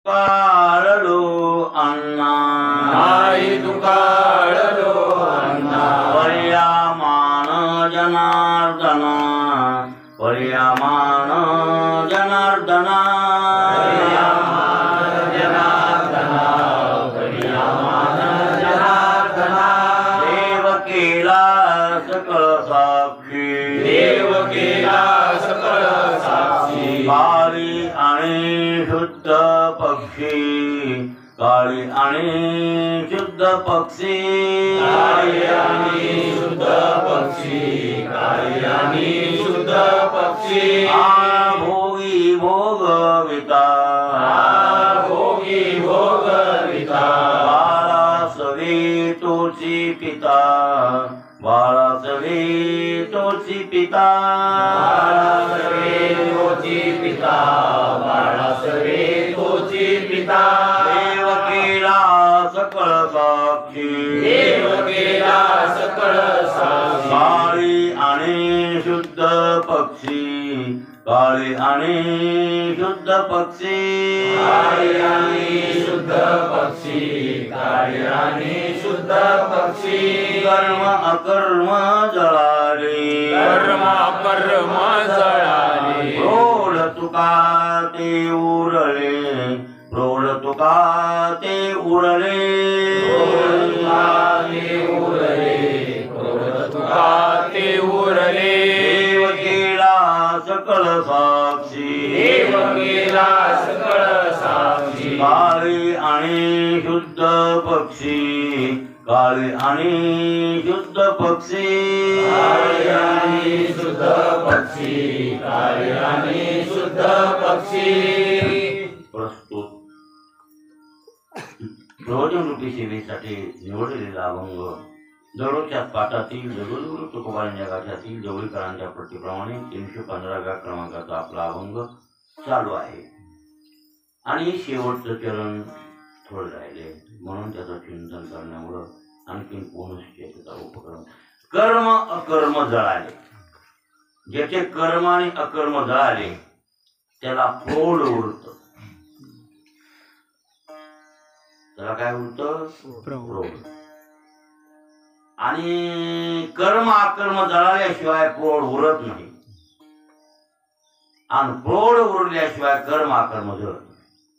काळलो अण्णा नाही दुकाळलो अण्णा पर्यामान जनार्दना पर्यामान जनार्दना जनार्दना पर्यामान जनार्दना देव केला सकळ साक्षी देव केला सकळ साक्षी काळी आणि शुद्ध पक्षी काळी आणि शुद्ध पक्षी काळी आणि शुद्ध पक्षी काळी आणि शुद्ध पक्षी भोगी भोगविता भोगी भोगविता बाळा सवे तोची पिता बाळा सवे तोची पिता बाळासवे तोची पिता बाळासवे तोची पिता देव केला सकळ साक्षी देव केला सकळ साक्षी काळी आणि शुद्ध पक्षी काळी आणि शुद्ध पक्षी काळी आणि शुद्ध पक्षी काळी आणि शुद्ध पक्षी कर्म अकर्म जळाले कर्म कर्म जळाले प्रौढ तुका ते उरले प्रौढ तुका ते उरले ते उरले देव केला सकळ साक्षी देव केला सकळ साक्षी काळी आणि शुद्ध पक्षी काळी आणि शुद्ध पक्षी काळी आणि शुद्ध पक्षी काळी आणि शुद्ध पक्षी प्रस्तुत प्रवचनरूपी सेवेसाठी निवडलेला अभंग दररोजच्या पाठातील जगद्गुरु तुकोबांच्या गाथ्यातील जवळीकरांच्या प्रतिप्रमाणे 315व्या क्रमांकाचा आपला अभंग चालू आहे आणि शेवटचं चरण थोडं राहिले म्हणून त्याचं चिंतन करण्यामुळं आणखीन पुनश्चेतचा उपक्रम कर्म अकर्म जळाले ज्याचे कर्म आणि अकर्म जळाले त्याला प्रौढ उरत त्याला काय उरत प्रौढ आणि कर्म अकर्म जळाल्याशिवाय प्रौढ उरत नाही आणि प्रौढ उरल्याशिवाय कर्म अकर्म जळत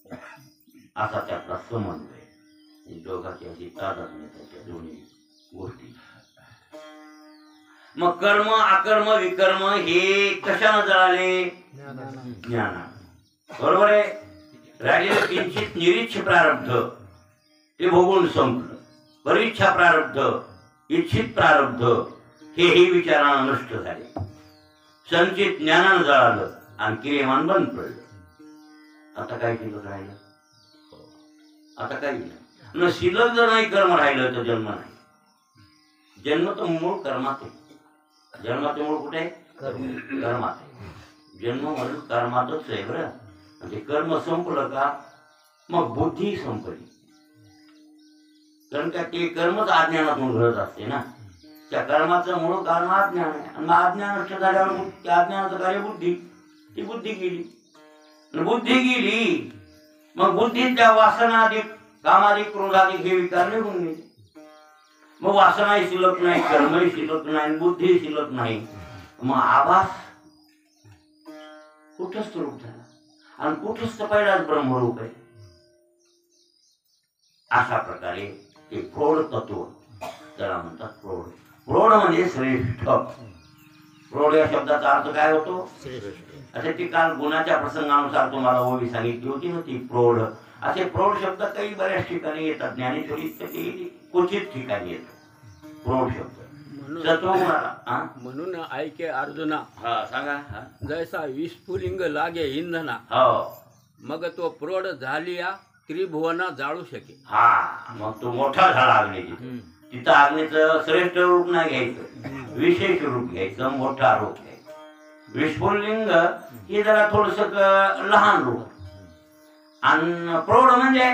नाही असा त्यातला समन्वय दोघांची अशी तादात्म्य त्याच्या दोन्ही गोष्टी मग कर्म अकर्म विकर्म हे कशाने जळाले ज्ञाना बरोबर आहे राहिलेलं किंचित निरीच्छ प्रारब्ध ते भोगून संपलं परीच्छा प्रारब्ध इच्छित प्रारब्ध हे विचारानं नष्ट झाले संचित ज्ञानानं जळालं आणि क्रियमान बंद पडलं आता काय शिल्लक राहिलं आता काही नाही न शिल्लक जर नाही कर्म राहिलं तर जन्म नाही जन्म तर मूळ कर्मात आहे जन्माचं मूळ कुठे आहे कर्मात आहे जन्म म्हणून कर्मातच आहे बरं म्हणजे कर्म संपलं का मग बुद्धी संपली कारण का ते कर्मच अज्ञानातून घडत असते ना त्या कर्माचं मूळ कारण अज्ञान आहे आणि अज्ञान नष्ट झाल्यावर त्या अज्ञानाचं कार्य बुद्धी ती बुद्धी गेली बुद्धी गेली मग बुद्धीत त्या वासनाधिक कामाधिक क्रोधाधिक हे विकार निघून गेले मग वासनाही शिल्लक नाही कर्मही शिल्लक नाही बुद्धी शिल्लक नाही मग आभास कुठंच रूप झाला आणि कुठंच पहिलाच ब्रह्मरूप आहे अशा प्रकारे ते प्रौढ तत्व त्याला म्हणतात प्रौढ प्रौढ म्हणजे श्रेष्ठ प्रौढ या शब्दाचा अर्थ काय होतो असे ती काल गुणाच्या प्रसंगानुसार तुम्हाला ओवी सांगितली होती ना ती प्रौढ असे प्रौढ शब्द काही बऱ्याच ठिकाणी येतात ज्ञानेश्वरीत क्वचित ठिकाणी येतो प्रौढ शब्द म्हणून ऐके अर्जुना सांगा जैसा विस्फुलिंग लागे इंधना मग तो प्रौढ झालिया त्रिभुवना जाळू शके मग तो मोठा झाला अग्नीची तिथं अग्नीचं श्रेष्ठ रूप नाही घ्यायचं विशेष रूप घ्यायचं मोठा रूप घ्यायचं विस्फुलिंग हे जरा थोडस लहान रूप आणि प्रौढ म्हणजे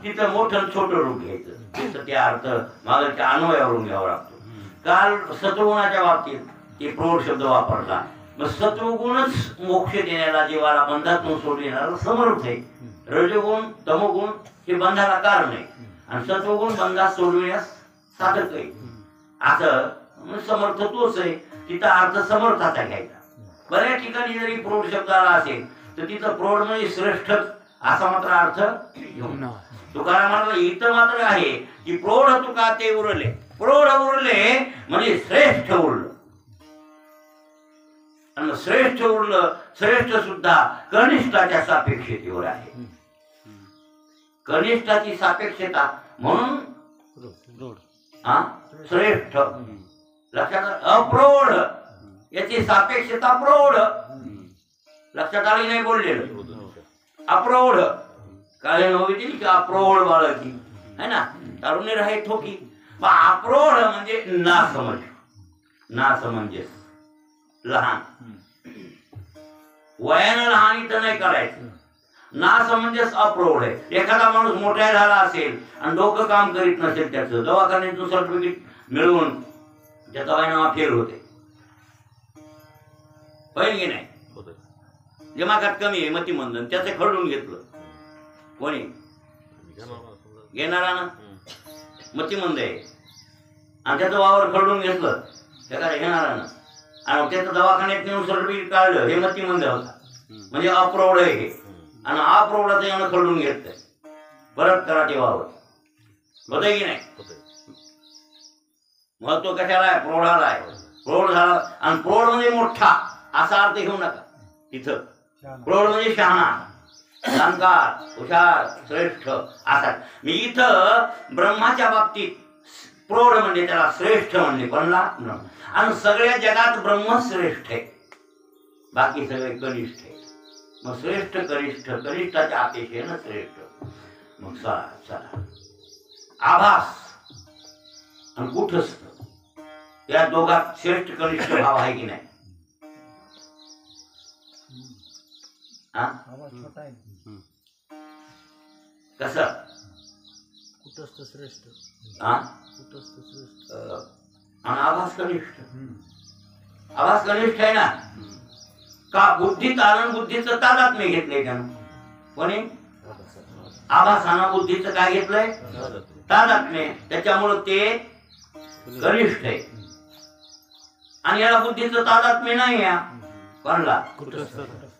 तिथं मोठं छोटं रूप घ्यायचं तिथं ते अर्थ मागच्या अन्वयावरून घ्यावा लागतो काल सत्वगुणाच्या बाबतीत ते प्रौढ शब्द वापरला मग सत्वगुणच मोक्ष देण्याला जीवाला बंधातून सोडण्याला समर्थ आहे रजोगुण तमोगुण हे बंधाला कारण आहे आणि सत्वगुण बंधास सोडविण्यास साधक आहे. असं समर्थ तोच आहे. तिथं अर्थ समर्थाचा घ्यायचा. बऱ्याच ठिकाणी जरी प्रौढ शब्द आला असेल तर तिथं प्रौढ म्हणजे श्रेष्ठच असा मात्र अर्थ घेऊन तुकारामाला इथं मात्र आहे की प्रौढ तुका ते उरले. प्रौढ उरले म्हणजे श्रेष्ठ उरलं. आणि श्रेष्ठ उरलं. श्रेष्ठ सुद्धा कनिष्ठाच्या सापेक्षतेवर आहे. कनिष्ठाची सापेक्षता म्हणून श्रेष्ठ. लक्षात अप्रौढ याची सापेक्षता प्रौढ. लक्षात आली नाही बोललेलं. अप्रौढ काय नव्हती की अप्रौढ बाळकी है ना. तारुण्य राहे ठोकी. अप्रौढ म्हणजे नासमज नासमंजस लहान. वयानं लहान इथं नाही करायचं. नासमंजस अप्रौढ आहे. एखादा माणूस मोठा झाला असेल आणि डोकं काम करीत नसेल त्याचं दवाखान्यातून सर्टिफिकेट मिळवून त्याचा वयानं फेल होते. होईल की नाही. दिमागात कमी आहे मतिमंदन त्याचं खरडून घेतलं कोणी घेणारा ना मतिमंद आहे आणि त्याचं वावर खरडून घेतलं त्या घेणारानं आणि त्याचं दवाखान्यात नेऊन सर्टिफिकेट काढलं हे मतिमंद होता म्हणजे अप्रौढ आहे हे. आणि अप्रौढाचं यानं खरडून घेतलंय परत करा ते वावर. होतंय की नाही. महत्व कशाला आहे. प्रौढाला आहे. प्रौढ झाला आणि प्रौढ म्हणजे मोठा असा अर्थ घेऊ नका. तिथं प्रौढ म्हणजे शहाणा जाणकार हुशार श्रेष्ठ असा. मी इथं ब्रह्माच्या बाबतीत प्रौढ म्हणजे त्याला श्रेष्ठ म्हणले बनला. आणि सगळ्या जगात ब्रह्म श्रेष्ठ आहे. बाकी सगळे कनिष्ठ आहे. मग श्रेष्ठ कनिष्ठ कनिष्ठाच्या अपेक्षेनं श्रेष्ठ. मग चला चला आभास आणि कुठस्थ या दोघात श्रेष्ठ कनिष्ठ भाव आहे की नाही. कस कुठस्थ श्रेष्ठ कुठस्थ श्रेष्ठ आणि आभास कनिष्ठ. आभास कनिष्ठ आहे ना. का बुद्धीत आनंद बुद्धीचं तादात्म्य घेतलंय त्यानं. कोणी आभासानं बुद्धीचं काय घेतलंय तादात्म्य. त्याच्यामुळं ते कनिष्ठ आहे. आणि याला बुद्धीचं तादात्म्य नाही. या कोणला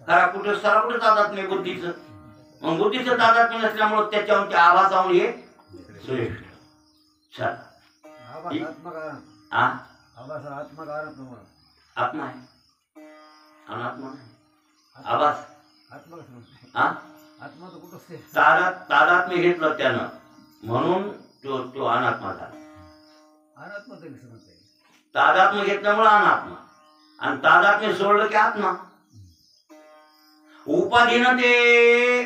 खरा कुठं कुठं तादात्म्य बुद्धीचं. मग बुद्धीचं तादात्म्य नसल्यामुळं त्याच्यावर त्या आभासावर हे श्रेष्ठ. चला आत्मा आहे अनात्मा नाही. आभास तादात्म्य घेतलं त्यानं म्हणून तो अनात्मा झाला. तादात्म्य घेतल्यामुळे अनात्मा आणि तादात्म्य सोडलं की आत्मा. उपाधीनं ते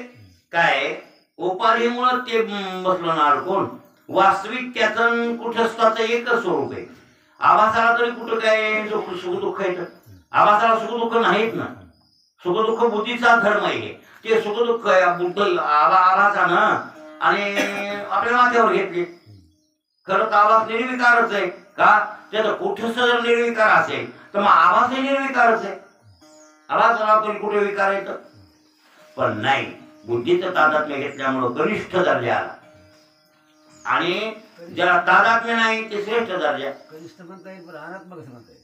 काय उपाधीमुळं ते बसलं ना अडकून. वास्तविक त्याचं कुठस्थाचं एकच स्वरूप आहे. आभासाला तरी कुठं काय सुख दुःख आहे. आभासाला सुख दुःख नाहीत ना. सुख दुःख बुद्धीचा धर्म आहे. ते सुख दुःख बुद्ध आभासानं आणि आपल्या माथ्यावर घेतले. खरं तर आभास निर्विकारच आहे. का त्याचं कुठस्थ जर निर्विकार असेल तर मग आभासही निर्विकारच आहे. आभासाला तरी कुठे विकार येतं पण नाही. बुद्धीचं तादात्म्य घेतल्यामुळं कनिष्ठ दर्जा आला आणि ज्याला तादात्म्य नाही ते श्रेष्ठ दर्जा. कनिष्ठ म्हणता येईल पण अनात्मा कसं म्हणता येईल.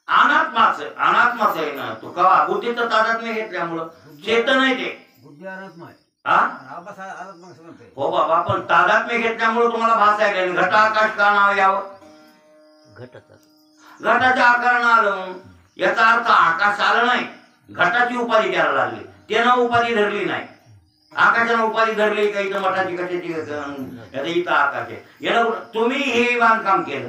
अनात्माच आहे ना. तो कवा बुद्धीचं तादात्म्य घेतल्यामुळं चेतन आहे ते. बुद्धी अनात्मा आहे. आभास अनात्मा कसं म्हणता येईल. हो बाबा पण तादात्म्य घेतल्यामुळं तुम्हाला भास आहे. घटाकाश का नाव यावं. घटाच्या आकारानं आलं याचा अर्थ आकाश आलं नाही. घटाची उपाधी द्यायला लागली. त्यानं उपाधी धरली नाही. आकाशानं उपाधी धरली काही तर मठाची कशाची याचा इथं आकाश आहे. याला तुम्ही हे बांधकाम केलं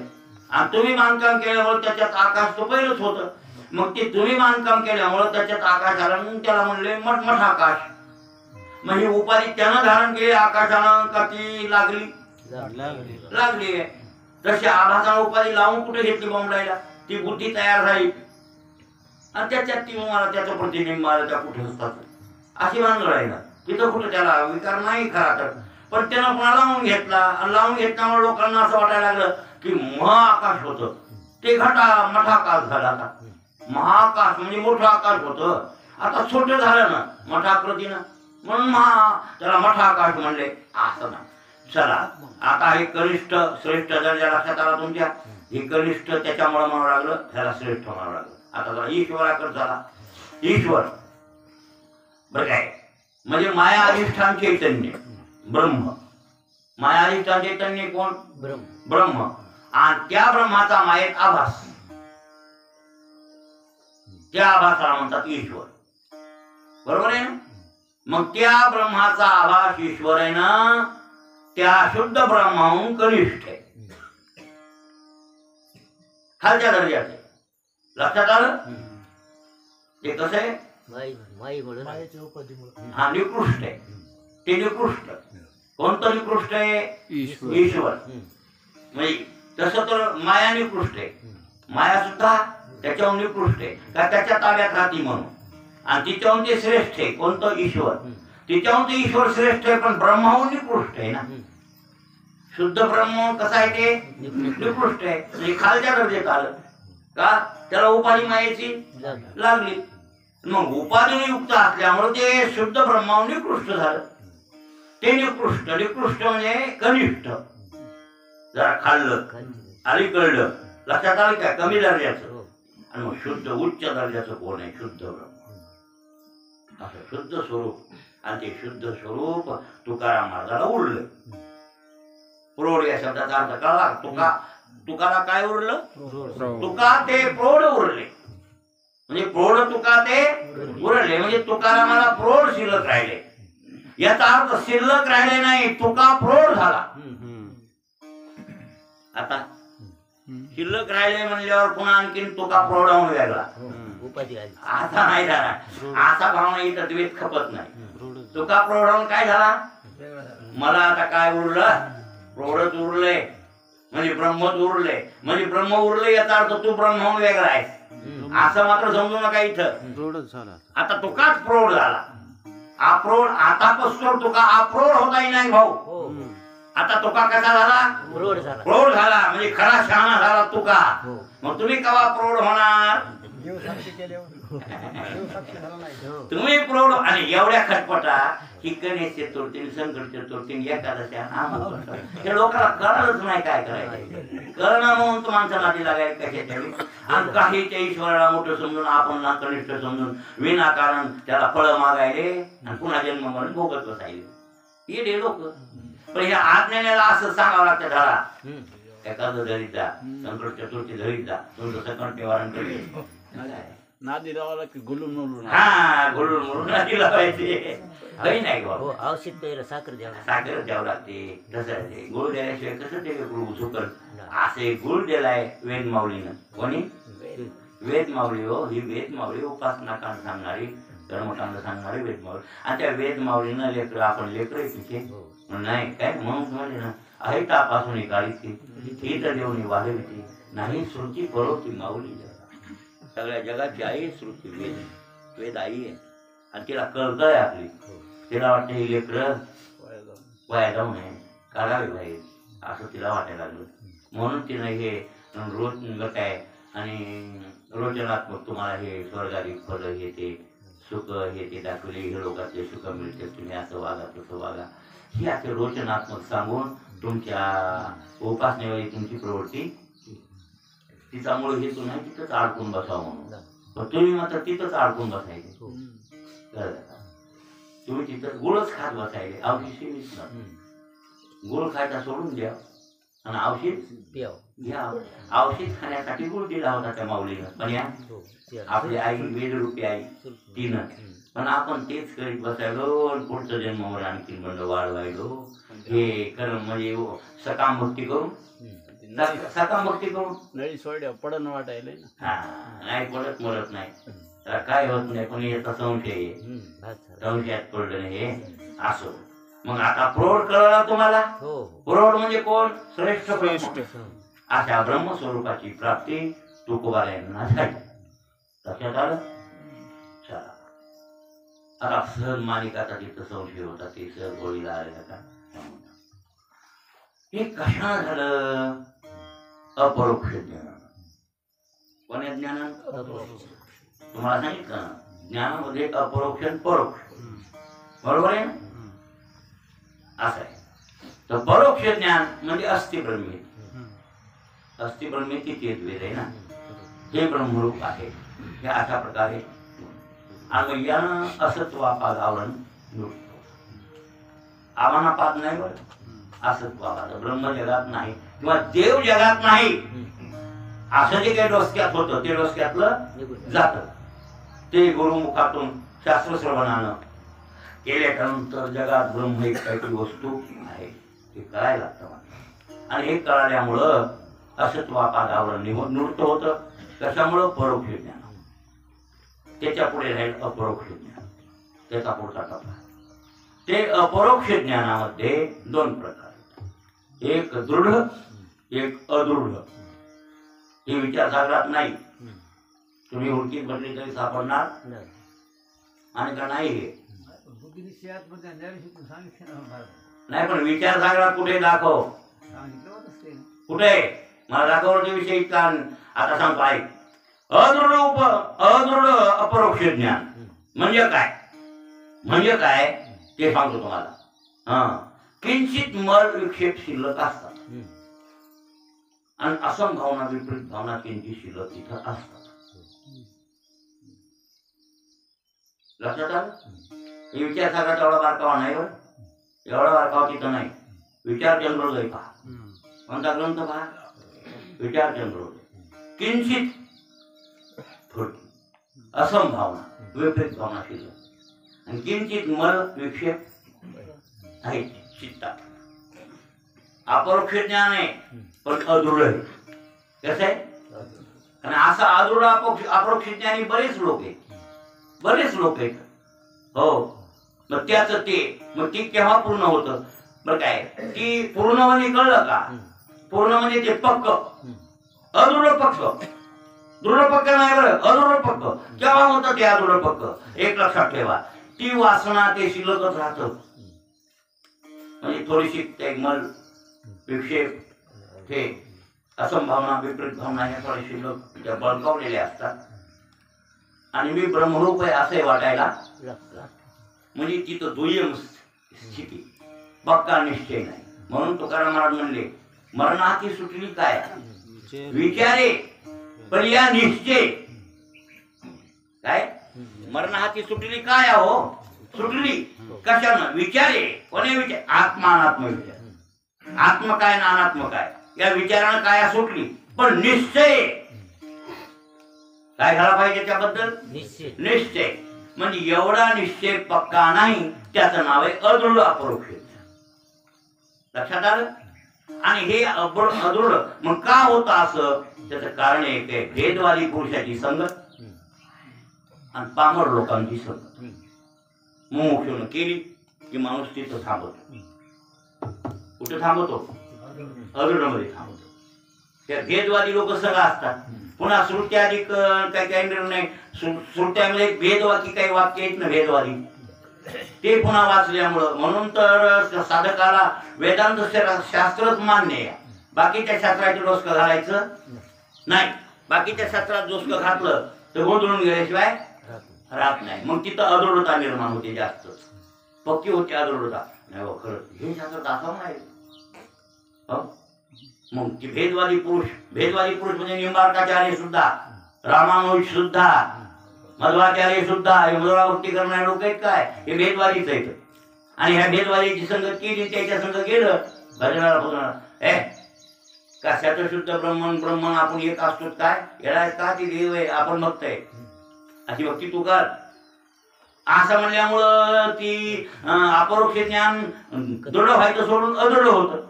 आणि तुम्ही बांधकाम केल्यामुळे त्याच्यात आकाश तो पहिलंच होतं. मग ते तुम्ही बांधकाम केल्यामुळे त्याच्यात आकाश आला म्हणून त्याला म्हणले मठ आकाश. मग ही उपाधी त्यानं धारण केली आकाशानं का ती लागली आहे. तशी आभासानं उपाधी लावून कुठे घेतली बॉम्बलायला. ती बुद्धी तयार झाली आणि त्याच्यात ती मला त्याचं प्रतिबिंब आलं त्या कुठे असतात अशी भानगड आहे ना. तिथं कुठं त्याला विकार नाही खरा तर पण त्यानं पुन्हा लावून घेतला आणि लावून घेतल्यामुळे लोकांना असं वाटायला लागलं की महाआकाश होतं ते मठाकाश झाला. आता महाआकाश म्हणजे मोठं आकाश होतं आता छोटं झालं ना मठाकृतीनं. म्हणून त्याला मठाकाश म्हणले. असं नाही. चला आता हे कनिष्ठ श्रेष्ठ दर्जा लक्षात आला तुमच्या. हे कनिष्ठ त्याच्यामुळे म्हणावं लागलं, ह्याला श्रेष्ठ म्हणावं लागलं. आता जरा ईश्वराकडे झाला. ईश्वर बरं काय म्हणजे माया अधिष्ठान चैतन्य ब्रह्म. माया अधिष्ठान चैतन्य कोण? ब्रह्म. आणि त्या ब्रह्माचा मायेत आभास, त्या आभासाला म्हणतात ईश्वर. बरोबर आहे ना? मग त्या ब्रह्माचा आभास ईश्वर आहे ना, त्या शुद्ध ब्रह्माहून कनिष्ठ आहे, खालच्या दर्जाचे. लक्षात आलं? ते कसं आहे? हा निकृष्ट आहे. ते निकृष्ट. कोणतं निकृष्ट आहे? ईश्वर. म्हणजे तसं तर माया निकृष्ट आहे. माया सुद्धा त्याच्याहून निकृष्ट आहे का त्याच्या ताब्यात राहती म्हणून. आणि तिच्याहून ते श्रेष्ठ आहे. कोणतं? ईश्वर. तिच्याहून ते ईश्वर श्रेष्ठ आहे पण ब्रह्माहून निकृष्ट आहे ना. शुद्ध ब्रह्म कसा आहे? ते निकृष्ट आहे. म्हणजे खालच्या दर्जात आलं का त्याला उपाधी मायेची लागली. मग उपाधीने युक्त असल्यामुळे ते शुद्ध ब्रह्माहून निकृष्ट झालं. ते निकृष्ट. निकृष्ट म्हणजे कनिष्ठ, जरा खाल्लं, अलीकडलं. लक्षात आलं काय? कमी दर्जाचं. आणि मग शुद्ध उच्च दर्जाचं कोण आहे? शुद्ध ब्रह्म. असं शुद्ध स्वरूप. आणि ते शुद्ध स्वरूप तुकाराम महाराजाला उरलं. प्रौढ या शब्दाचा अर्थ कळला? तुकाला काय उरलं? तुका ते प्रौढ उरले. म्हणजे प्रौढ तुका ते उरले. म्हणजे तुकारामाला प्रौढ शिल्लक राहिले. याचा अर्थ शिल्लक राहिले नाही, तुका प्रौढ झाला. आता शिल्लक राहिले म्हणल्यावर पुन्हा आणखीन तुका प्रौढ होऊन वेगळा आता नाही झाला. असा भावना इथं द्वेष खपत नाही. तुका प्रौढ होऊन काय झाला? मला आता काय उरलं? प्रौढच उरले. म्हणजे ब्रह्मच उरले. म्हणजे ब्रह्म उरले याचा अर्थ तू ब्रह्म होऊन वेगळा आहे असं मात्र समजू नका. इथं आता तुकाच प्रौढ झाला. अप्रौढ आतापासून तुका अप्रौढ होताही नाही भाऊ. आता तुका कसा झाला? प्रौढ झाला. म्हणजे खरा शहाणा झाला तुका. मग तुम्ही केव्हा प्रौढ होणार? तुम्ही प्रौढ. आणि एवढ्या खटपटा ही गणेश चतुर्थी, संकट चतुर्थी, एकादशी हे लोकांना कळलंच नाही काय करायचं. कळणं म्हणून तर माणसाला आधी लागायला कशाच्या. आणि काही त्या ईश्वराला मोठं समजून आपण ना कनिष्ठ समजून विनाकारण त्याला फळं मागायले आणि पुन्हा जन्म म्हणून भोगत बसायले. हे लोक. पण ह्या आज्ञानेला असं सांगावं लागतं धरा. एखादं धरीत जा, संकट चतुर्थी धरीत जा, तुमचं सकट निवारण करेल. नादी लावायला की गुलून मुलून. हा गुलून मुलून नादी लावायचे. काही नाही बाबा. औषध प्यायला साखर द्यावं लागते. तसं गुळ द्यायशिवाय कसं ते सुकर. असे गुळ दिलाय वेद माऊलीनं. कोणी? वेद माऊली. हो, ही वेद माऊली उपासना कांड सांगणारी, कर्मकांड सांगणारी वेद माऊली. आणि त्या वेद माऊलीनं लेकर आपण लेकर तिथे नाही काय म्हणून म्हणजे ना आहे तापासून काळी ती तर देऊन वाढवते नाही श्रुती परोती माऊली. सगळ्या जगाची आई श्रुती वेद. वेद आई आहे आणि तिला कळतंय आपली. तिला वाटतं ही लेकरं वाया जाऊ नये, काढावी बाहेर असं तिला वाटायला लागलं. म्हणून तिनं हे रोज काय आणि रोचनात्मक तुम्हाला हे स्वर्गाधिक फळ हे ते सुख हे ते दाखवले. हे लोकातले सुख मिळते, तुम्ही असं वागा तसं वागा. ही असे रोचनात्मक सांगून तुमच्या उपासनेवर तुमची प्रवृत्ती तिचा मूळ हेतू नाही तिथंच अडकून बसावं म्हणून. पण तुम्ही मात्र तिथंच अडकून बसायचे. तुम्ही तिथं गुळच खात बसायचे. औषध सेवीच ना. गुळ खायचा सोडून द्या आणि औषध घ्या. औषध खाण्यासाठी गुळ दिला होता त्या माऊलीनं. पण या आपली आई वेदरूपी आई तिनं. पण आपण तेच करीत बसायलो. पुढचं जन्मावर आणखी बंड वाढवायलो. हे कर्म म्हणजे सकाम भक्ती करून सकाम भक्ती करून नळी सोड्या पडण वाटायला हा नाही पडत मरत नाही. त्याला काय होत नाही. पण याचा संशय संशयात पडलं नाही हे असो. मग आता प्रौढ कळला तुम्हाला? प्रौढ म्हणजे कोण? श्रेष्ठ ब्रह्म. अशा ब्रह्मस्वरूपाची प्राप्ती तुकोबारायांना झाली. लक्षात आलं? चला आता सहज मानिकाचा तिथं संशय होता ते सहज गोळीला आलेला का हे कशानं झालं? अपरोक्ष ज्ञान. कोण्या ज्ञानानं? तुम्हाला सांगितलं ना ज्ञानामध्ये अपरोक्ष आणि परोक्ष. बरोबर आहे ना? असं आहे. तर परोक्ष ज्ञान म्हणजे अस्थिब्रह्मी. अस्थिब्रह्मीची तेच वेद आहे ना, हे ब्रह्मरूप आहे. हे अशा प्रकारे आणि मग यानं असत्वापाद आवरण लुटतो. आम्हाला पाद नाही बरं, असत्वापाद. ब्रह्म जगात नाही किंवा देव जगात नाही असं जे काही डोसक्यात होतं ते डोसक्यातलं जातं. ते गुरुमुखातून शास्त्र श्रवणानं केल्यानंतर जगात ब्रह्म एक काहीतरी वस्तू आहे ते कळायला लागतं मला. आणि हे कळाल्यामुळं असत्वापाद आवरण निघून नृत्य होतं. कशामुळं? परोक्ष ज्ञान. त्याच्या पुढे राहील अपरोक्ष ज्ञान, त्याचा पुढचा टप्पा. ते अपरोक्ष ज्ञानामध्ये दोन प्रकार, एक दृढ एक अदृढ. हे विचारसागरात नाही. तुम्ही हुडकीत म्हटली तरी सापडणार आणि का नाही हे बुद्धिनिश्चयात म्हणजे ज्ञानशक्ती सांगितलं ना महाराज. नाही. पण विचारसागरात कुठे दाखव, सांगितलं होतंच ते. कुठे मला दाखवण्याचा विषय इतका. आता सांगतो ऐक. अदृढ अपरोक्ष ज्ञान म्हणजे काय? म्हणजे काय ते सांगतो तुम्हाला. किंचित मल विक्षेप शिल्लक असतात आणि असंभावना विपरीत भावना किंचित शिल्लक तिथं असतात. लक्षात आलं? हे विचारसागरात एवढा बारकावा नाही बरं, एवढा बारकावा तिथं नाही. विचार चंद्रोदय पहा, कोणता ग्रंथ पहा, विचार चंद्रोदय. किंचित असंभावना विपरीत भावना शिल्लक आणि किंचित मल विक्षेप आहे चित्तात. अपरोक्ष ज्ञान आहे पण अदृढ आहे. कसं आहे? आणि असा अदृढ अपरोक्ष ज्ञानी बरेच लोक आहेत, बरेच लोक आहेत. हो. मग त्याच ते मग ती केव्हा पूर्ण होतं बरं काय? ती पूर्ण म्हणजे कळलं का? पूर्ण म्हणजे ते पक्क. अदृढ पक्क, दृढ पक्क नाही बरं, अदृढ पक्क. केव्हा होतं ते अदृढ पक्क? एक लक्षात ठेवा, ती वासना ते शिल्लकच राहतं. म्हणजे थोडीशी ते मल विक्षेप हे असंभावना विपरीत भावना ह्या थोड्या शिल्लक त्या बळकावलेल्या असतात. आणि मी ब्रह्मरूप आहे असे वाटायला म्हणजे तिथं दुय्यम स्थिती, पक्का निश्चय नाही. म्हणून तुकाराम महाराज म्हणले मरणाची सुटली काय विचारे पण या निश्चय. काय मरणाची सुटली काय हो? सुटली कशानं? विचारे. कोणी विचार? आत्मा अनात्म विचार. आत्म काय ना अनात्म काय या विचारानं काय सुटली. पण निश्चय काय झाला पाहिजे त्याबद्दल? निश्चय. म्हणजे एवढा निश्चय पक्का नाही त्याचं नाव आहे अदृढ अपरोक्ष. लक्षात आलं? आणि हे अदृढ मग का होतं असं? त्याचं कारण एक आहे, भेदवादी पुरुषाची संगत आणि पामर लोकांची संगत. मुमुक्षून केली की माणूस तिथं थांबतो. कुठे थांबतो? अदृढ मध्ये थांबतो. त्या भेदवादी लोक सगळं असतात. पुन्हा श्रुत्या अधिक काही काही निर्णय श्रुत्यामध्ये भेदवादी काही वाक्य आहेत ना भेदवादी, ते पुन्हा वाचल्यामुळं. म्हणून तर साधकाला वेदांत शास्त्रच मान्य आहे. बाकीच्या शास्त्राचे डोसकं घालायचं नाही. बाकीच्या शास्त्रात डोसकं घातलं तर गोंधळून गेल्याशिवाय राहत नाही. मग तिथं अदृढता निर्माण होते. जास्त पक्की होते अदृढता. नाही हो खरंच हे शास्त्र दाखव नाही. मग ती भेदवादी पुरुष म्हणजे निंबार्काचार्य सुद्धा, रामानुज सुद्धा, मध्वाचार्य सुद्धा, हे मुद्राभक्ती करणारे लोक आहेत काय? हे भेदवादीच आहेत. आणि ह्या भेदवादीची संगत केली, त्याच्या संगत गेलं भजनाला बोलणार. कशाचं शुद्ध ब्रह्मन आपण एक असतो काय? याला का ती देव आहे आपण बघताय अशी भक्ती तू कर. असं म्हणल्यामुळं ती अपरोक्ष ज्ञान दृढ व्हायचं सोडून अदृढ होतं.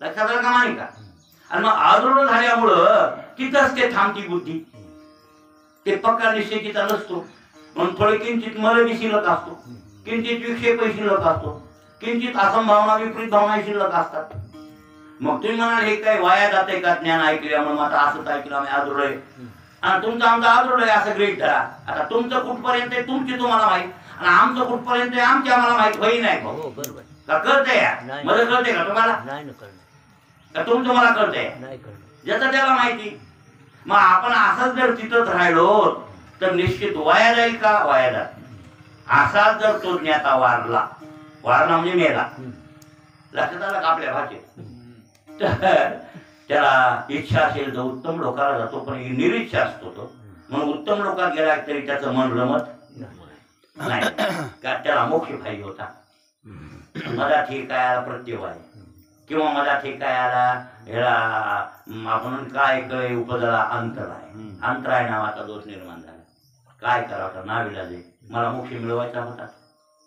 लक्षात आलं का मानिका? आणि मग अदृढ झाल्यामुळं तिथंच ते थांबती बुद्धी. ते पक्का निश्चय तिचा नसतो. म्हणून थोडे किंचित मलबी शिल्लक असतो, किंचित विक्षेप शिल्लक असतो, किंचित असंभावना विपरीत भावना शिल्लक असतात. मग तुम्ही म्हणाल हे काय वाया जाते का ज्ञान ऐकल्यामुळे? आता असंच ऐकलं आम्ही अदृढ आहे आणि तुमचं आमचं अदृढ आहे असं गृहीत धरा. आता तुमचं कुठपर्यंत आहे तुमची तुम्हाला माहित आणि आमचं कुठपर्यंत आहे आमची आम्हाला माहित होई नाही का? कळतंय या मध्ये? कळतंय का तुम्हाला? का तुमचं मला कळतंय? ज्याचं त्याला माहिती. मग आपण असंच जर तिथंच राहिलो तर निश्चित वाया जाईल का? वाया जात. असा जर तो ज्ञाता वारला म्हणजे मेला, लक्षात आलं का आपल्या भाषेत, तर त्याला इच्छा असेल तर उत्तम लोकाला जातो, पण निरीच्छा असतो तो, म्हणून उत्तम लोकात गेला तरी त्याचं मन रमत नाही, का त्याला मोक्ष पाहिजे होता. मला ठीक आहे आला प्रत्यय आहे, किंवा मला ठीक आहे आला ह्याला आपण काय काय उपजला अंतर आहे, अंतराय नावाचा दोष निर्माण झाला. काय करावं नाविलाजे, मला मोक्ष मिळवायचा होता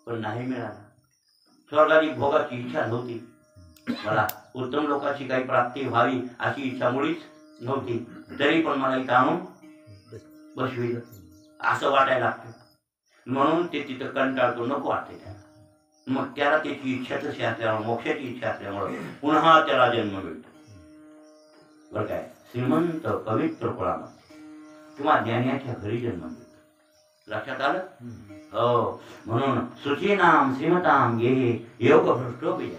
पण नाही मिळाला. स्वर्गाधिक भोगाची इच्छा नव्हती, मला उत्तम लोकांची काही प्राप्ती व्हावी अशी इच्छा मुळीच नव्हती, तरी पण मला इथं आणून बसविलं असं वाटायला लागतं. म्हणून ते तिथं कंटाळतो, नको वाटते त्याला. मग त्याला त्याची इच्छा तशी असल्यामुळे, मोक्षाची इच्छा असल्यामुळे पुन्हा त्याला जन्म मिळतो. बरं काय, श्रीमंत पवित्र कुळामध्ये किंवा ज्ञानाच्या घरी जन्म मिळतो. लक्षात आलं? हो, म्हणून सुचीनाम श्रीमताम गे योग भ्रष्टोपी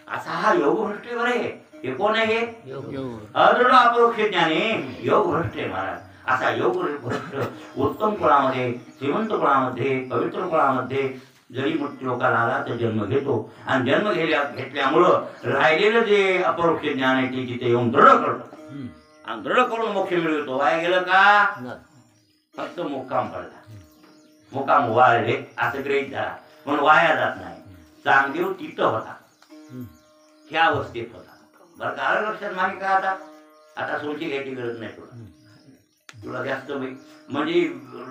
असा हा योग भ्रष्टेवर आहे. हे कोण आहे? अदृढ अपरोक्ष ज्ञानी योग भ्रष्ट आहे महाराज. असा योग भ्रष्ट उत्तम कुळामध्ये, श्रीमंत कुळामध्ये, पवित्र कुळामध्ये जरी मोठ्या लोकांना आला तर जन्म घेतो, आणि जन्म घेतल्यामुळं राहिलेलं जे अपरोक्ष ज्ञान आहे ते तिथे येऊन दृढ करतो, आणि दृढ करून मोक्ष मिळवतो. वाया गेलं का? फक्त मुक्काम पडला, मुक्काम वाळले असं ग्रहित झाला, पण वाया जात नाही. चांगदेव तिथं होता, त्या अवस्थेत होता. बरं का, लक्षात नाही का? आता सोची घ्यायची गरज नाही तुला जास्त म्हणजे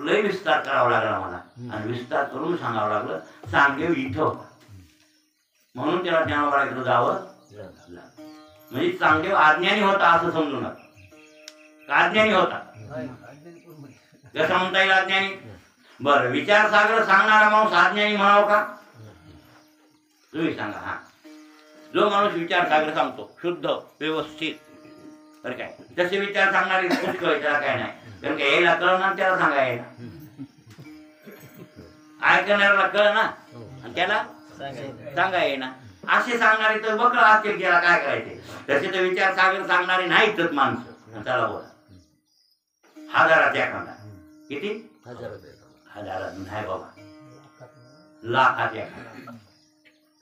लय विस्तार करावा लागला मला, आणि विस्तार करून सांगावं लागलं. चांगदेव इथं होता म्हणून त्याला ज्ञानोबाकडे जावं लागलं. म्हणजे चांगदेव अज्ञानी होता असं समजू नका, अज्ञानी होता. कसं म्हणता येईल अज्ञानी? बरं, विचार सागर सांगणारा माणूस अज्ञानी म्हणावं का? तुम्ही सांगा. हा, जो माणूस विचार सागर सांगतो शुद्ध व्यवस्थित, बरं काय, तसे विचार सांगणारे पुष्कळ, त्याला काय नाही. कारण काय यायला कळणार, त्याला सांगायला ऐकणाऱ्याला कळ ना, आणि त्याला सांगा येईना. असे सांगणारे तर बकळ असतील, त्याला काय करायचे. तसे तर विचार सागर सांगणारे नाहीतच माणसं. त्याला बोला हजारात एखादा, किती हजारात नाही बाबा, लाखात एखादा.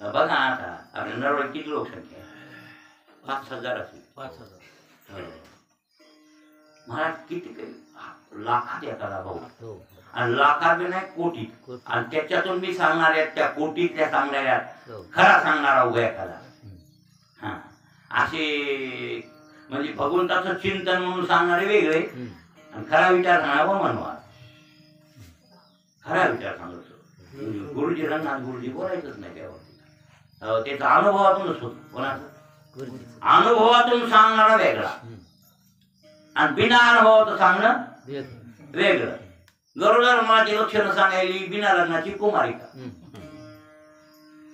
बघा आता आपल्या नरवड किती लोकसंख्या आहे? 5,000 असेल. 5,000 महाराज, किती काही लाखात एखादा भाऊ, आणि लाखात बी नाही कोटीत, आणि त्याच्यातून मी सांगणाऱ्या त्या कोटीतल्या सांगणाऱ्या खरा सांगणारा उभा एखादा. हा, असे म्हणजे भगवंताचं चिंतन म्हणून सांगणारे वेगळे, आणि खरा विचार सांगणारा मनवा, खरा विचार सांगतो. गुरुजी रंगनाथ गुरुजी बोलायचंच नाही त्यावर, त्याचा अनुभवातूनच होतो. कोणाचं? अनुभवातून सांगणारा वेगळा, आणि बिना अनुभवाचं सांगणं वेगळं. गरोदर माझी लक्षणं सांगायली बिना लग्नाची कुमारिका.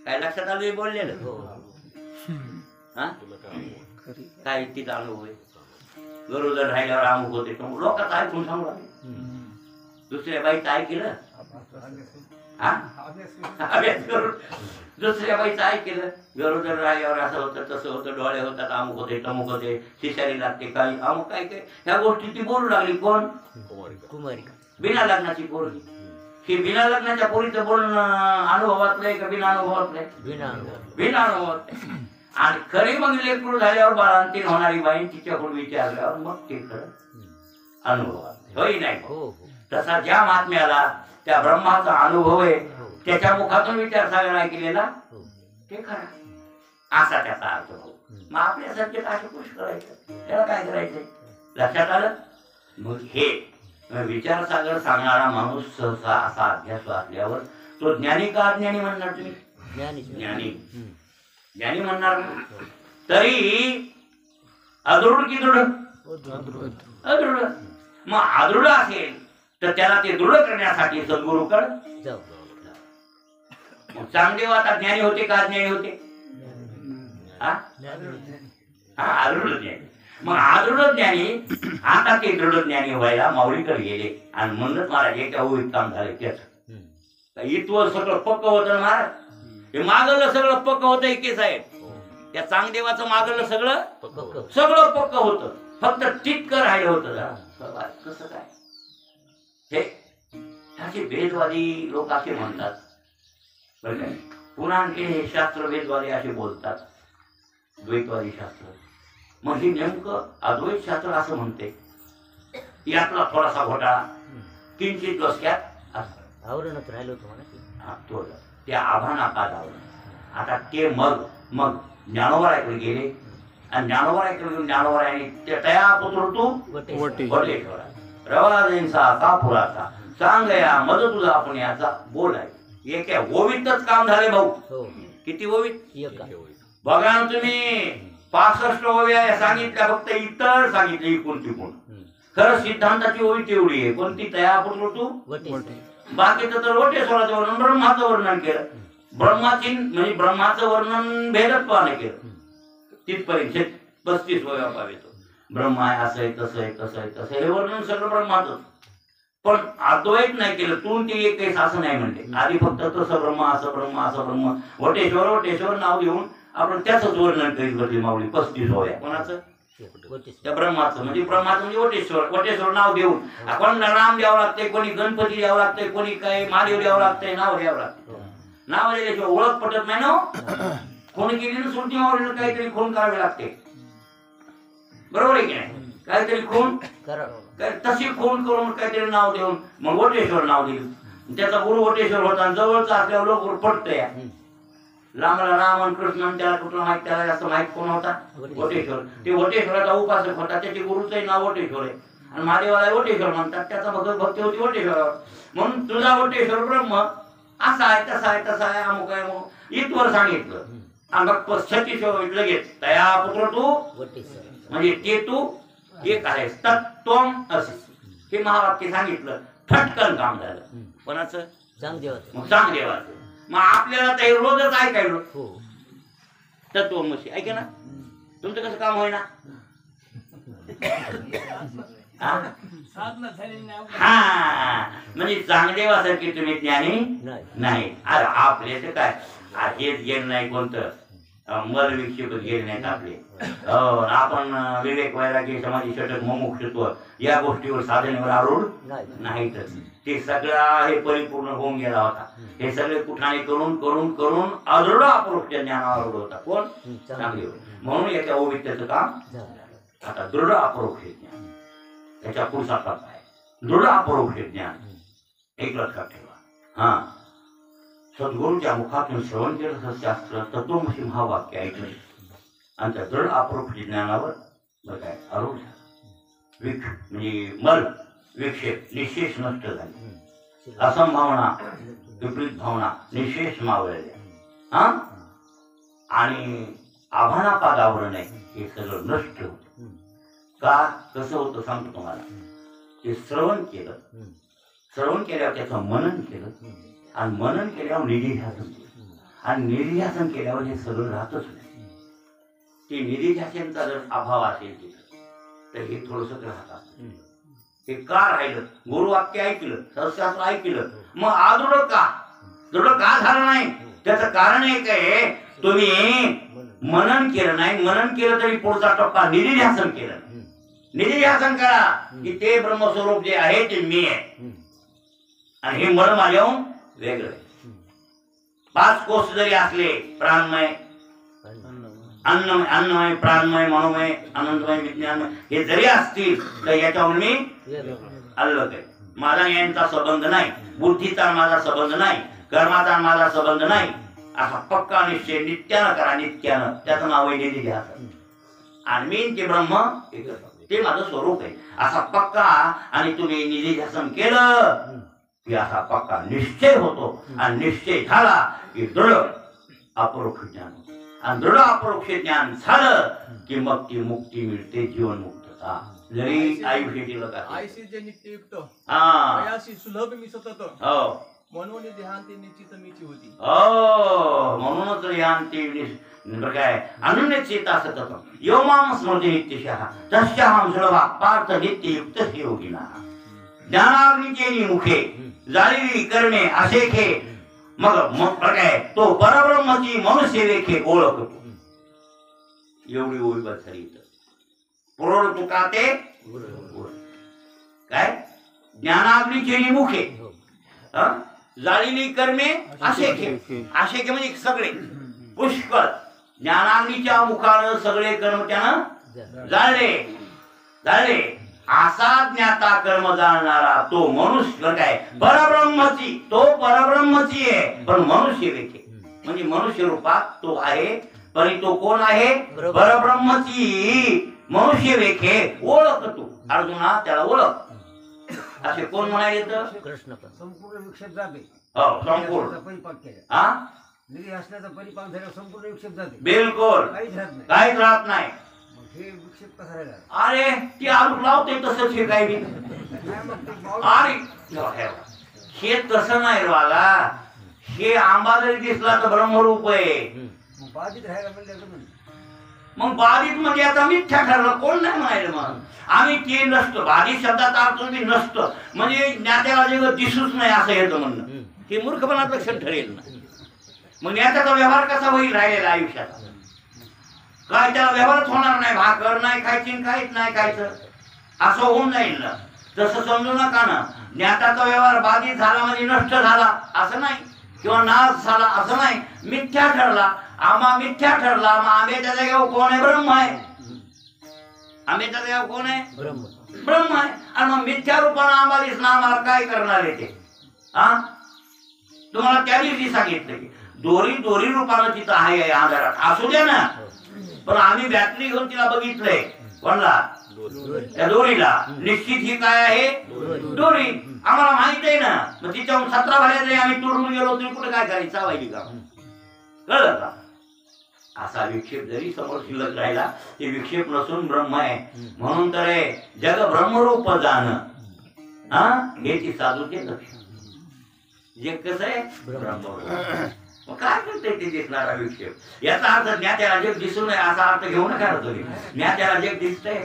काय लक्षात आलं बोललेलं? काय तिचा अनुभव आहे? गरोदर राहिल्यावर अमुक होते, लोकांचं ऐकून सांगू लागले. दुसऱ्या बाईचं ऐकलं, अभ्यास करून दुसऱ्या बाईचं ऐकलं. गरोदर राहिल्यावर असं होतं, तसं होतं, डोळे होतात, अमुक होते, तमुक होते, शिशारी लागते, काही अमुक काय काय ह्या गोष्टी ती बोलू लागली. कोण? कुमारिका, बिना लग्नाची पोरगी. ही बिना लग्नाच्या पोरीचं बोलणं अनुभवातलंय का बिना अनुभवातलंय? बिना अनुभवात. आणि खरी मग लेकरू झाल्यावर बाळांतीन होणारी बाई तिच्याकडून विचारल्यावर मग ते खरं अनुभवात होई नाही. तसा ज्या महात्म्याला त्या ब्रह्माचा अनुभव आहे, त्याच्या मुखातून विचार सागर केलेला ते खरं, असा त्याचा अर्थ होतो. मग आपल्यासारखे असे खुश करायचं, त्याला काय करायचंय? लक्षात आलं? मग हे विचार सागर सांगणारा माणूस सहसा असा अभ्यास असल्यावर तो ज्ञानी का अज्ञानी म्हणणार तुम्ही? ज्ञानी, ज्ञानी म्हणणार. तरी अदृढ की दृढ? अदृढ. मग अदृढ असेल तर त्याला ते दृढ करण्यासाठी सद्गुरूकडे जाऊ. मग चांगदेव आता ज्ञानी होते का अज्ञानी होते? अदृढ ज्ञानी. मग अदृढ ज्ञानी आता ते दृढ ज्ञानी व्हायला माऊलीकडे गेले, आणि म्हणूनच महाराज एका ओळीत काम झाले. त्याच इथवर सगळं पक्क होतं महाराज, हे मागलं सगळं पक्क होतं. एके साहेब त्या चांगदेवाचं मागलं सगळं पक्क होतं, फक्त तितकं राहिलं होतं. कसं काय? हे असे भेदवादी लोक असे म्हणतात बरं काय. पुन्हा आणखी हे शास्त्र भेदवादी असे बोलतात, द्वैतवादी शास्त्र. मग हे नेमकं अद्वैत शास्त्र असं म्हणते यातला थोडासा घोटाळा किंचित डोसक्यात असतो. आवरणच राहिलो तुम्हाला हा, थोडं ते आभानापाद आवरण. आता ते मग ज्ञानोबाराकडे गेले आणि ज्ञानोबाराकडे घेऊन ज्ञानोबाराने ते तया पुत्र तू वटेश्वरा रवा जैनचा कापुराचा सांगया मज तुझा आपण याचा बोल आहे. एक ओवितच काम झाले भाऊ. हो किती ओवित एक बघा ना तुम्ही. 65 ओव्या सांगितल्या, फक्त इतर सांगितले इकून तिकून. खरं सिद्धांताची ओवी तेवढी आहे. कोणती तया पुत्र तू बाकीचं तर वटेश्वराचं वर्णन ब्रह्माचं वर्णन केलं. ब्रह्माची म्हणजे ब्रह्माचं वर्णन भेदत्वाने केलं तिथपर्यंत 35 ओव्या पावेतो. ब्रह्मा आहे असं आहे तसं आहे तसं आहे तसं हे वर्णन सगळं ब्रह्माचं. पण अद्वैत नाही केलं. तू ते एक काही असं नाही म्हणले. आधी फक्त तसं ब्रह्म असं ब्रह्म असं ब्रह्म वटेश्वर वटेश्वर नाव घेऊन आपण त्याच वर्णन करीत बसली माऊली 35 होया. कोणाचं? त्या ब्रह्माचं म्हणजे वटेश्वर वटेश्वर नाव देऊन आपण राम द्यावं लागतंय, कोणी गणपती द्यावं लागतंय, कोणी काय महादेव द्यावं लागतंय, नाव द्यावं लागतंय. नाव दिल्याशिवाय ओळख पटत नाही ना. कोणी केली ना सुरती माऊलीनं काहीतरी खून करावे लागते. बरोबर आहे की नाही? काहीतरी खून तशी खून करून काहीतरी नाव देऊन मग वटेश्वर नाव दिलं. त्याचा गुरु वटेश्वर होता. जवळचा असल्यावर लोक पटत या रामाला राम आणि कृष्ण त्याला कुठला माहित, त्याला जास्त माहित कोण होता? वटेश्वर. ते वटेश्वराचा उपासक होता. त्याचे गुरुचंही नाव वटेश्वर आहे आणि महादेवाला वटेश्वर म्हणतात. त्याचा भक्ती होती वटेश्वरावर. म्हणून तुझा वटेश्वर ब्रह्म असा आहे तसा आहे तसा आहे अमुक आहे म्हणून इथवर सांगितलं. आणि मग 36 लगेच तया पुत्र तू म्हणजे ते तू एक आहेस तत्त्वम असे हे महावाक्य सांगितलं. फटकन काम झालं. कोणाचं? चांगदेवाचं. मग चांगदेवाचं. मग आपल्याला तर रोजच ऐकायला तत्वमसी ऐका ना. तुमचं कसं काम होईना? हा म्हणजे चांगदेवासारखे तुम्ही ज्ञानी नाही. अरे आपले तर काय हेच गेलं नाही कोणतं मल विक्षेपच गेले नाहीत आपले. आपण विवेक वैराग्य समाधी षटक मुमुक्षत्व या गोष्टीवर साधनेवर आरूढ नाहीतच. ते सगळं हे परिपूर्ण होऊन गेला होता. हे सगळे कुठाने करून करून करून अदृढ अपरोक्ष ज्ञानावर आरूढ होता. कोण? चांगले. म्हणून याच्या ओवित्याचं काम. आता दृढ अपरोक्ष ज्ञान त्याच्या पुढचा टप्पा आहे. दृढ अपरोक्ष ज्ञान एक लक्षात ठेवा. हा सद्गुरूच्या मुखातून श्रवण केलं शास्त्र तत्वमसी महावाक्य ऐकले आणि त्या दृढ अपरोक्ष ज्ञानावर बरं काय आरूढ म्हणजे मल विक्षेप निशेष नष्ट झाले. असंभावना विपरीत भावना निशेष मावळल्या. हा आणि आभानापाद आवरण आहे हे सगळं नष्ट होतं. का कसं होतं सांगतो तुम्हाला. ते श्रवण केलं. श्रवण केल्यावर त्याचं मनन केलं आणि मनन केल्यावर निधिध्यासन केलं आणि निधिध्यासन केल्यावर हे सगळं राहतच नाही. ते निधिध्यासनचा जर अभाव असेल तिथं तर हे थोडंसं राहतात. हे का राहिलं? गुरुवाक्य ऐकलं, सत्शास्त्र ऐकलं, मग आदृढ का दृढ का झालं नाही? त्याचं कारण एक आहे तुम्ही मनन केलं नाही. मनन केलं तरी पुढचा टप्पा निधिध्यासन केलं. निधिध्यासन करा की ते ब्रह्मस्वरूप जे आहे ते मी आहे आणि हे मन माझ्याहून वेगळं आहे. 5 कोश जरी असले प्राणमय अन्नमय प्राणमय मनोमय आनंदमय विज्ञानमय हे जरी असतील तर याच्यावर मी अलग आहे. माझा यांचा संबंध नाही. बुद्धीचा माझा संबंध नाही. कर्माचा माझा संबंध नाही. असा पक्का निश्चय नित्यानं करा. नित्यानं त्याचं नाव आहे निधिध्यासन. आणि मी ते ब्रह्म ते माझं स्वरूप आहे असा पक्का. आणि तुम्ही निधिध्यासन केलं की असा पक्का निश्चय होतो आणि निश्चय झाला की दृढ अपरोक्ष ज्ञान. आणि दृढ अपरोक्ष ज्ञान झालं की मग ती मुक्ती मिळते. जीवन मुक्तता जरी आयुष्य दिलं का आयुष्य नित्ययुक्त हा वयाशी सुलभ मी सतत हो म्हणून ध्यान ते निश्चित मीची होती. हो म्हणूनच ध्यान ते काय अनन्य चेता सतत यो माम स्मृती नित्यशः तस्याहं सुलभा पार्थ नित्ययुक्त योगिना. ज्ञानाग्नीचे मुखे जाळी कर्मे असेखे मग काय तो परब्रह्मची मनुष्य रेखे ओळख. एवढी ओळख झाली इथं. पुरोड तुका ते काय ज्ञानाग्नीचे मुखे हं? जाळीनी कर्मे आशेखे. आशेखे म्हणजे सगळे पुष्कळ. ज्ञानाग्नीच्या मुखानं सगळे कर्म त्यानं जाळले. असा ज्ञाता कर्म जाणणारा तो मनुष्य काय परब्रह्मची, तो परब्रह्मची आहे पण मनुष्य वेखे. म्हणजे मनुष्य रूपात तो आहे पण तो कोण आहे परब्रह्मची मनुष्य वेखे. ओळख तू अर्जुना त्याला ओळख. असे कोण म्हणायला कृष्ण संपूर्ण विक्षेप जाते. हो संपूर्ण परिपाक केला. हा निधी असण्याचा परिपाक झाल्यावर संपूर्ण विक्षेप जाते. बिलकुल काहीच राहत नाही. काहीच राहत नाही. मग हे विक्षेप कसा राहिला? अरे ती आलू लावते तसंच हे काही बी. नाही मग ते पाऊस- अरे हे तसं नाही बाला. हे आंबा जरी दिसला तर ब्रह्मरूप आहे. मग बाधित राहायला म्हणलं तर म्हणे. मग बाधित म्हणजे आता मिथ्या ठरलं. कोण नाही म्हणायचं मग. आम्ही ते नसतं. बाधित शब्दाचा अर्थ बी नसतं म्हणजे ज्ञात्याला जे दिसूच नाही असं येतं म्हणणं. हे मूर्खपणात लक्षण ठरेल ना. मग ज्ञात्याचा व्यवहार कसा होईल राहिलेला आयुष्यात. काय त्याला व्यवहारच होणार नाही. भाकर नाही खायची काहीच नाही खायचं असं होऊन जाईल ना. तसं समजू नका ना. ज्ञाताचा व्यवहार बाधित झाला म्हणजे नष्ट झाला असं नाही किंवा नाश झाला असं नाही. मिथ्या ठरला. आंबा मिथ्या ठरला. मग आंब्याच्या जागेवर कोण आहे ब्रह्म आहे. आंब्याच्या जागेवर कोण आहे ब्रह्म आहे. आणि मग मिथ्या रूपानं आंबा दिसला आम्हाला काय करणार आहे ते. हा तुम्हाला त्या दिवशी सांगितलं की दोरी रूपानं तिथं आहे आधारात असू द्या ना. पण आम्ही बॅटरी घेऊन तिला बघितलंय. कोणला त्या दोरीला. निश्चित ही काय आहे दोरी. आम्हाला माहित आहे ना. मग तिच्याहून 17 भाड्या आम्ही तुडून गेलो तरी कुठे काय करायची चावायची का. कळलं का. असा विक्षेप जरी समोर शिल्लक राहिला ते विक्षेप नसून ब्रह्म आहे. म्हणून तर जग ब्रह्मरूप जाणं हा हे ती साधूचे लक्ष. जे कसं आहे ब्रह्मरूप. मग काय करते ते दिसणारा विक्षेप. याचा अर्थ ज्ञात्याला जग दिसू नये असा अर्थ घेऊ नका तुम्ही. ज्ञात्याला जग दिसतंय.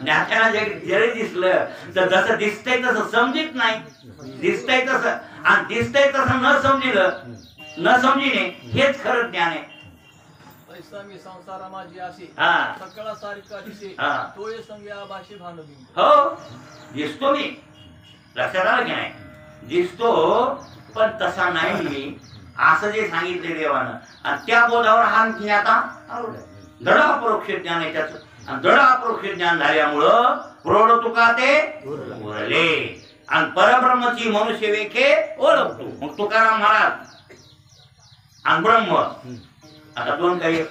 ज्ञात्याला जग जरी दिसलं तर जसं दिसतंय तसं समजित नाही. दिसतंय तसं आणि दिसतंय तसं न समजिने हेच खरं ज्ञान आहे. पैसा मी संसारा माझी असे हा. सकळा सारखा दिसे हा. तोय संज्ञा भाषे भानबिंब. हो दिसतो मी. लक्षात आलं की नाही. दिसतो पण तसा नाही मी असं जे सांगितले देवानं. आणि त्या बोधावर हा ज्ञाता दृढ अपरोक्ष ज्ञान आहे त्याचं. आणि दृढ अपरोक्ष ज्ञान झाल्यामुळं प्रौढ तुका ते उरले. आणि परब्रह्मची मनुष्य वेखे ओळखतो. मग तुकाराम महाराज आणि ब्रह्म आता दोन काही.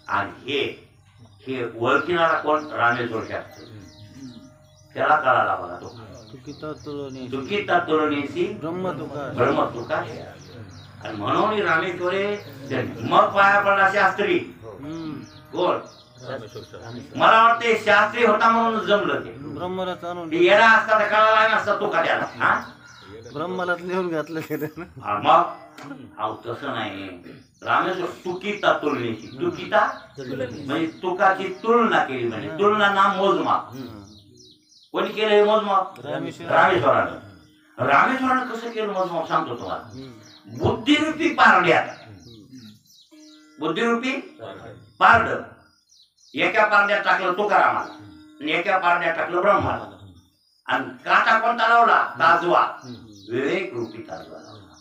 आणि हे ओळखिणारा कोण रामेश्वर शास्त्री. त्याला कळाला बघा तो दुखिता तुलनेशी ब्रह्म तुका. आणि म्हणून रामेश्वरे मग पाया पडला शास्त्री. कोण मला वाटते शास्त्री होता म्हणून जमलं ते. ब्रह्माला जाणून ते येडा असता तर कळाला नसता तुका त्याला. ब्रह्मालाच लिहून घातलं गेलं ना. मग अहो तसं नाही. रामेश्वर तुकिता तुलनेशी. तुकिता म्हणजे तुकाची तुलना केली. म्हणजे तुलना नाम मोजमाप. कोणी केलं हे मोजमाप रामेश्वरानं. रामेश्वरानं कसं केलं मोजमाप सांगतो तुम्हाला. बुद्धिरूपी पारड्यात बुद्धिरूपी पारड एका पारड्यात टाकलं तुकारामाला आणि एका पारड्यात टाकलं ब्रह्माला. आणि काटा कोणता लावला ताजवा. विवेक रूपी ताजवा लावला.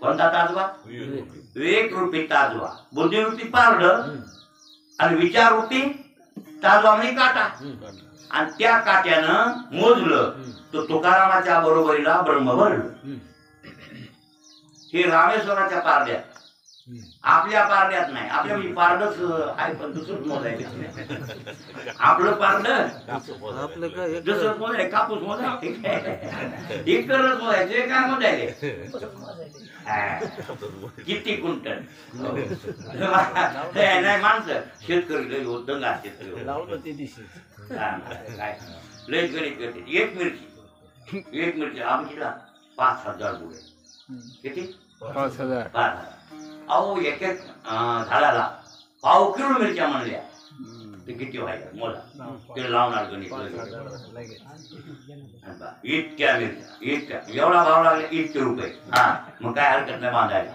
कोणता ताजवा विवेक रूपी ताजवा. बुद्धिरूपी पारड आणि विचार रूपी ताजवा म्हणजे काटा. आणि त्या काट्यानं मोजलं तर तुकारामाच्या बरोबरीला ब्रह्म भरलं. हे रामेश्वराच्या पारड्यात. आपल्या पारड्यात नाही. आपल्या पारडच आहे पण दुसरं मोजायचं. आपलं पारड आपलं काय दुसरं मोजाय कापूस मोजाय एकच मोजायचे काय मोजायले किती क्विंटल. नाही माणसं शेतकरी लय दंगा शेतकरी लावलं ते दिसे. काय लय गणित करते. एक मिरची आमचीला 5,000 बुडे. किती 5,000. अहो एक झाडाला 1/2 किलो मिरच्या म्हणल्या ते किती व्हायचं मोला ते लावणार गणित इतक्या मिरच्या इतक्या एवढा भाव लागला इतके रुपये हा मग काय हरकत नाही बांधायला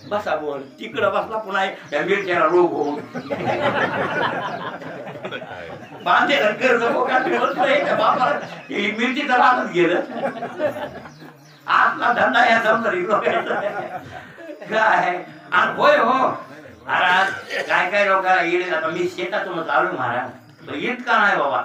बसा बोल तिकडं बसला पुन्हा त्या मिरच्याला रोग होऊन बांधेला कर्ज बापाला मिरचीचं राहतच गेलं आपला धंदा या जमला काय आणि होय हो महाराज काय लोक येणे आता मी शेतातूनच आलो महाराज इतका नाही बाबा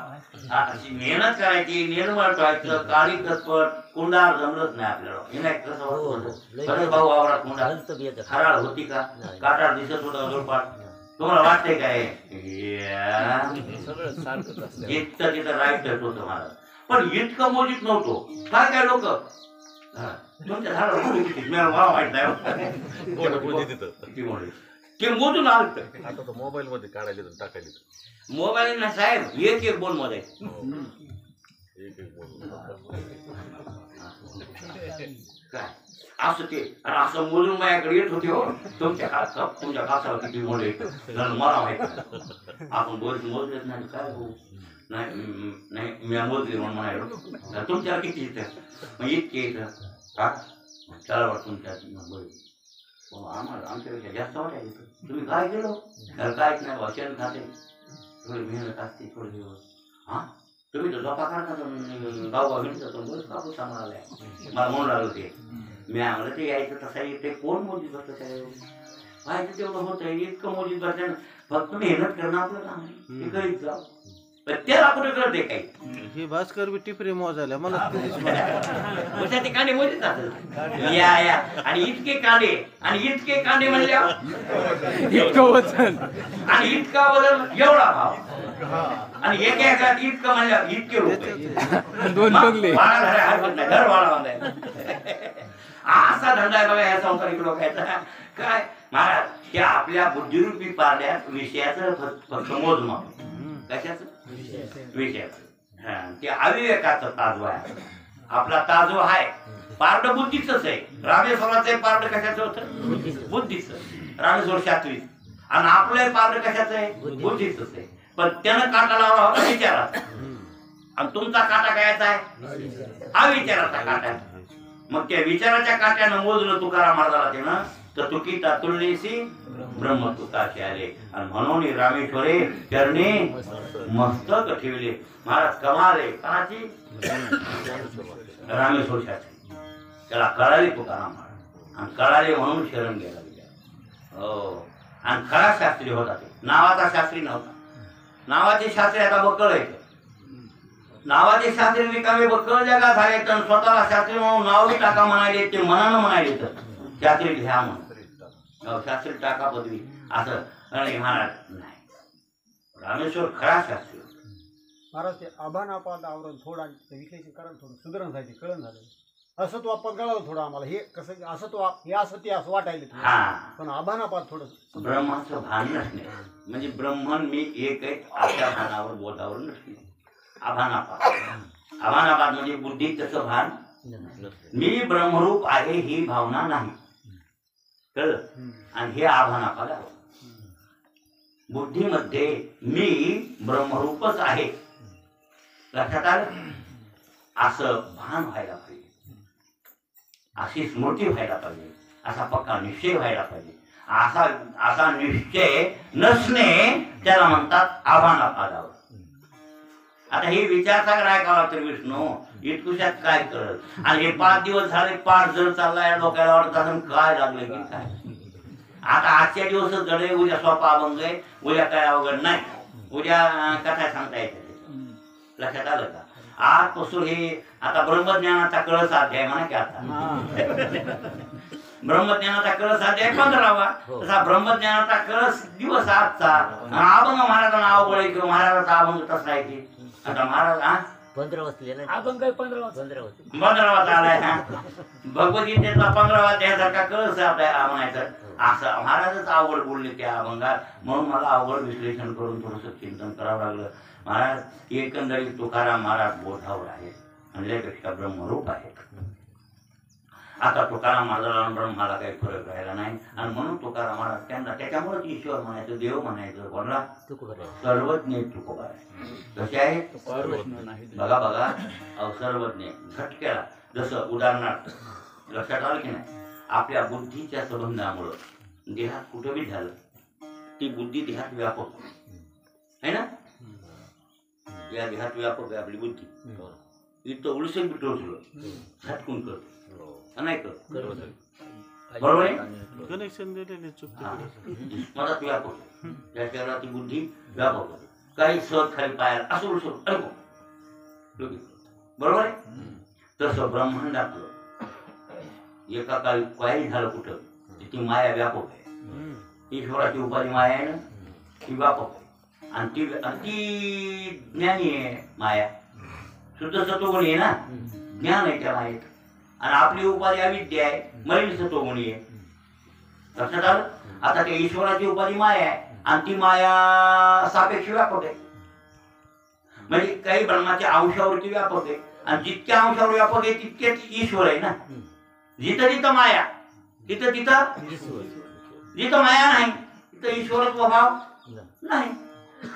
अशी मेहनत करायची निर्मळ ठेवायचं काळी कसपट कुंडार जमलंच नाही आपल्याला हे नाही कसं होतं भाऊ वावरात कुंडार हराळ होती का काटाळ दिसत होता जोडपाट तुम्हाला वाटतंय काय इतकं तिथं राईटच होतं महाराज पण इतकं मोजीत नव्हतो काय लोक तुमच्या झाडाला मला माहित नाही ते मोजून आलं आता तर मोबाईल मध्ये काढायला टाकायला मोबाईल ना साहेब एक बोल मध्ये काय असं ते असं बोलून माझ्याकडे येत होते हो तुमच्या कासाला किती मोठे मला माहित आपण मोजलेच नाही काय हो नाही मी मोजले म्हणून म्हणायला तुमच्याला किती येतं मग इतके येतं हा चला वाट तुमच्या आम्हाला आमच्यापेक्षा जास्त वाटायचं तुम्ही काय केलं काहीच नाही भाषण खाते थोडी मेहनत असते थोडे दिवस हा तुम्ही तर झोपा काढता गावगाव जातो बस कापूस सांभाळालाय मला म्हणून लागलं ते मी आम्हाला ते यायचं तसं ते कोण मोजीत बसतं त्या व्हायचं तेवढं होतं इतकं मोजीत बसल्यानं फक्त मेहनत करणं आपलं काम ते करीत जाऊ त्याला कुठे कळते काही हे भास्कर बी टिपरे मोजायला मला ते कांदे मोजीत या आणि इतके कांदे म्हणल्यावर इतकं वजन आणि इतका वजन एवढा भाव आणि एका एकात इतकं म्हणल्यावर इतके रुपये दोन बंगले हरकत नाही घर वाळा बांधायला असा धंदा आहे बघा या संसारिक लोकांचा काय महाराज ते आपल्या बुद्धिरूपी पारड्यात विषयाचं फक्त मोजमाप कशाच विषयाचं ते अविवेकाचं ताजो आहे आपला ताजो आहे पारड बुद्धीच आहे रामेश्वराचं पारड कशाचं होतं बुद्धीच रामेश्वर शास्त्रीच आणि आपलं पारड कशाचं आहे बुद्धीच आहे पण त्यानं काटा लावला होता विचारात आणि तुमचा काटा कायचा आहे हा विचाराचा काटा आहे मग त्या विचाराच्या काट्यानं मोजलं तुकाराम महाराजाला त्यानं तर तुकिता तुलनेशी ब्रह्म तुकाचे आले आणि म्हणून रामेश्वरे चरणी मस्तक ठेवले महाराज कमाले काची रामेश्वर शास्त्री त्याला कळाले तुकाराम महाराज आणि कळाले म्हणून शरण गेला विचार हो आणि खरा शास्त्री होता ते नावाचा शास्त्री नव्हता नावाचे शास्त्री आता बक्कळ आहे नावाचे शास्त्री रिकामे बक्कळ जगात झाले तर स्वतःला शास्त्री म्हणून नाव बी टाका म्हणाले ते मनानं म्हणाले तर शास्त्री घ्या म्हणून शास्त्री टाका पदवी असं आणि महाराज नाही रामेश्वर खरा शास्त्री महाराज ते आभानापाद आवरण थोडं विश्लेषण करा थोडं सुधारणसाठी कळण झालं असं तो आपण कळालं थोडं आम्हाला हे कसं असं तो हे असं ते असं वाटायला हा पण आभानापाद थोडं ब्रह्माचं भान नसणे म्हणजे ब्रह्मन मी एक अशा भानावर बोधावर नसणे आभानापाद म्हणजे बुद्धी तसं भान मी ब्रह्मरूप आहे ही भावना नाही कळलं आणि हे आभानापाद आहे बुद्धीमध्ये मी ब्रह्मरूपच आहे लक्षात आलं असं भान व्हायला पाहिजे अशी स्मृती व्हायला पाहिजे असा पक्का निश्चय व्हायला पाहिजे असा निश्चय नसणे त्याला म्हणतात आभानापादावर आता हे विचारता काय का तर विष्णू इतकुशात काय करत आणि हे 5 दिवस झाले पाठ जर चाललाय डोक्याला वाटत काय लागलं की काय आता आजच्या दिवसच गडे उद्या सोपा अभंग आहे उद्या काय अवघड नाही उद्या कथा सांगता येते लक्षात आलं का आजपासून हे आता ब्रह्मज्ञानाचा कळस अध्याय म्हणा की आता ब्रह्मज्ञानाचा कळस अध्याय 15वा तसा ब्रह्मज्ञानाचा कळस दिवस आजचा अभंग महाराजांना अवघड आहे किंवा महाराजाचा अभंग तसा आहे की आता महाराज 15वा आलाय भगवद्गीतेचा 15वा अध्यायासारखा कळस आपल्या म्हणायचं असं महाराजच आवड बोलले त्या अभंगात म्हणून मला आवड विश्लेषण करून थोडंसं चिंतन करावं लागलं महाराज एकंदरीत तुकाराम महाराज बोधावर आहेत म्हणल्यापेक्षा ब्रह्मरूप आहेत आता तुकाराम महाराजाला आणि ब्रह्माला काही फरक राहिला नाही आणि म्हणून तुकाराम महाराज त्यांना त्याच्यामुळेच ईश्वर म्हणायचं, देव म्हणायचं. कोणला? सर्वज्ञ तुकोबा आहे. कसे आहे? बघा बघा, अहो सर्वज्ञ झटक्याला. जसं उदाहरणार्थ लक्षात आलं की नाही, आपल्या बुद्धीच्या संबंधामुळं देहात कुठं बी झालं, ती बुद्धी देहात व्यापक आहे ना. या देहात व्यापक आहे आपली बुद्धी. इथं उलसं बी टोचलं झटकून करतो नाही करत, बरोबर आहे. कनेक्शन दिलेले चुक मनात व्यापक आहे. त्या शरीरात ती बुद्धी व्यापक आहे. काही सहज खाली पायाला असं उलसं अडकू, बरोबर आहे. तसं ब्रह्मांडातलं एका काळी काही झालं कुठं, ती माया व्यापक आहे. ईश्वराची उपाधी माया आहे ना, ती व्यापक आहे आणि ती ज्ञानी आहे. माया शुद्ध सत्वगुणी आहे ना, ज्ञान आहे त्या मायेत. आणि आपली उपाधी अविद्या आहे, मलिन सत्वगुणी आहे. लक्षात आलं. आता त्या ईश्वराची उपाधी माया आहे आणि ती माया सापेक्ष व्यापक आहे. म्हणजे काही ब्रह्माच्या अंशावरती व्यापक आहे आणि जितक्या अंशावर व्यापक आहे तितकेच ईश्वर आहे ना. जिथं तिथं माया, तिथं जिथं माया नाही तिथं ईश्वरत्व भाव नाही.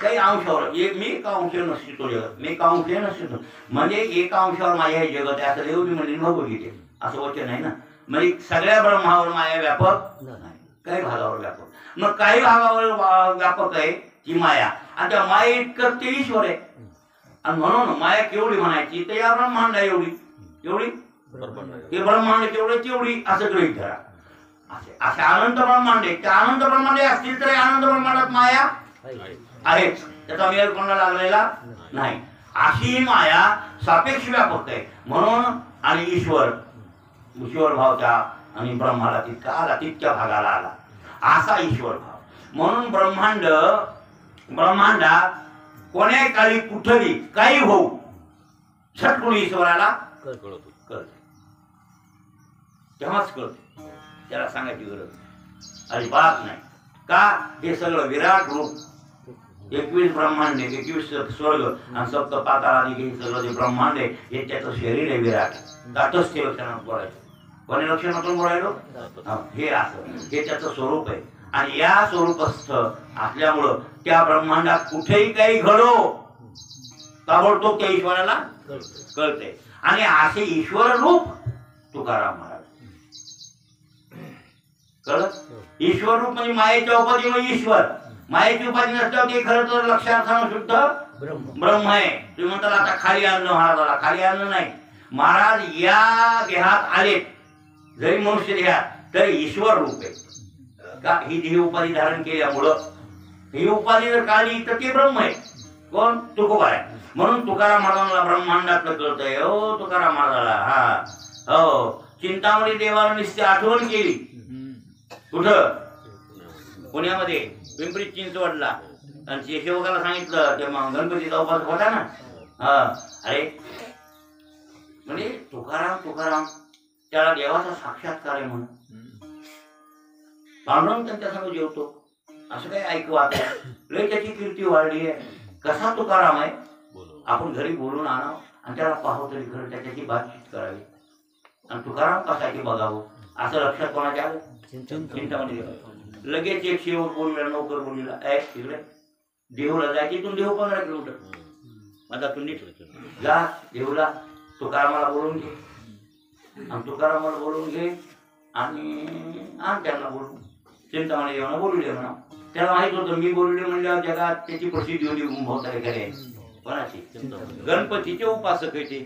काही अंशावर मी एका अंश नसतो जगत, मी एका अंश नसतो. म्हणजे एका अंशावर माया हे जगत आहे असं देव बी म्हणजे भगवद्गीते असं वचन आहे ना. म्हणजे सगळ्या ब्रह्मावर माया व्यापक नाही, काही भागावर व्यापक. मग काही भागावर व्यापक आहे ती माया आणि त्या माया इतकं ते ईश्वर आहे. आणि म्हणून माया केवढी म्हणायची तर या ब्रह्मांड एवढी एवढी, हे ब्रह्मांड केवढे तेवढी असं गृहीत धरा. असे अनंत ब्रह्मांड आहे. त्या अनंत ब्रह्मांडे असतील तर आनंद ब्रह्मांडात माया आहेच, त्याचा मेल कोणाला लागलेला नाही. अशी माया सापेक्ष व्यापक आहे म्हणून. आणि ईश्वर भाव त्या आणि ब्रह्माला तितका आला, तितक्या भागाला आला असा ईश्वर भाव. म्हणून ब्रह्मांडात कोण्या काळी कुठली काही होऊ झटकून ईश्वराला कळत, तेव्हाच कळत. त्याला सांगायची गरज अजिबात नाही. का? हे सगळं विराट रूप, 21 ब्रह्मांडे, 21 स्वर्ग आणि सप्त पाताळादी हे सगळं जे ब्रह्मांड आहे हे त्याचं शरीर आहे विराट. तटस्थ लक्षणात बोलायचं. कोणी लक्षणातून बोलायलो? हे असं हे त्याचं स्वरूप आहे. आणि या स्वरूपस्थ असल्यामुळं त्या ब्रह्मांडात कुठेही काही घडो ताबडतोब त्या ईश्वराला कळते. आणि असे ईश्वर रूप तुकाराम महाराज कळत. ईश्वर रूप म्हणजे मायेच्या उपाधीमुळे ईश्वर, मायेची उपाधी नसल्यावर ते खरं तर लक्षात शुद्ध ब्रह्म आहे. तुम्ही म्हणताल आता खाली आणलं महाराजाला, खाली आणलं नाही. महाराज या देहात आले जरी मनुष्य देहात तरी ईश्वर रूप आहे. का? ही देह उपाधी धारण केल्यामुळं ही उपाधी जर काढली तर ते ब्रह्म आहे. कोण? तुकोबा आहे. म्हणून तुकाराम महाराजांना ब्रह्मांडातलं कळतंय. हो तुकाराम महाराजाला हा हो चिंतामणी देवाला नुसती आठवण केली. कुठं? पुण्यामध्ये पिंपरी चिंचवडला. आणि सेवकाला सांगितलं तेव्हा गणपतीचा उपास होता ना. अरे म्हणजे तुकाराम त्याला देवाचा साक्षात्कार आहे म्हणून पांडुरंग त्यांच्या संग जेवतो असं काही ऐकू आता लय त्याची कीर्ती वाढली आहे. कसा तुकाराम आहे आपण घरी बोलून आणावं आणि त्याला पाहावं तरी खरं त्याच्याशी बातचीत करावी. आणि तुकाराम कसा की बघावं असं लक्षात कोणाच्या आलं? चिंतामणी लगेच एक शेवट बोलला, नोकर बोलला तिकडे देहूला जायची. इथून देहू 15 किलोमीटर. माझा तू नीट जा देहूला, तुकारामाला बोलून घे आणि तुकारामाला बोलून घे आणि त्यांना बोलून चिंतामणी देवाना बोलू दे म्हणा. त्याला माहित होतं मी बोलले म्हणल्यावर जगात त्याची प्रसिद्धी होती. भोवताले करे कोणाची? गणपतीचे उपासक आहे ते.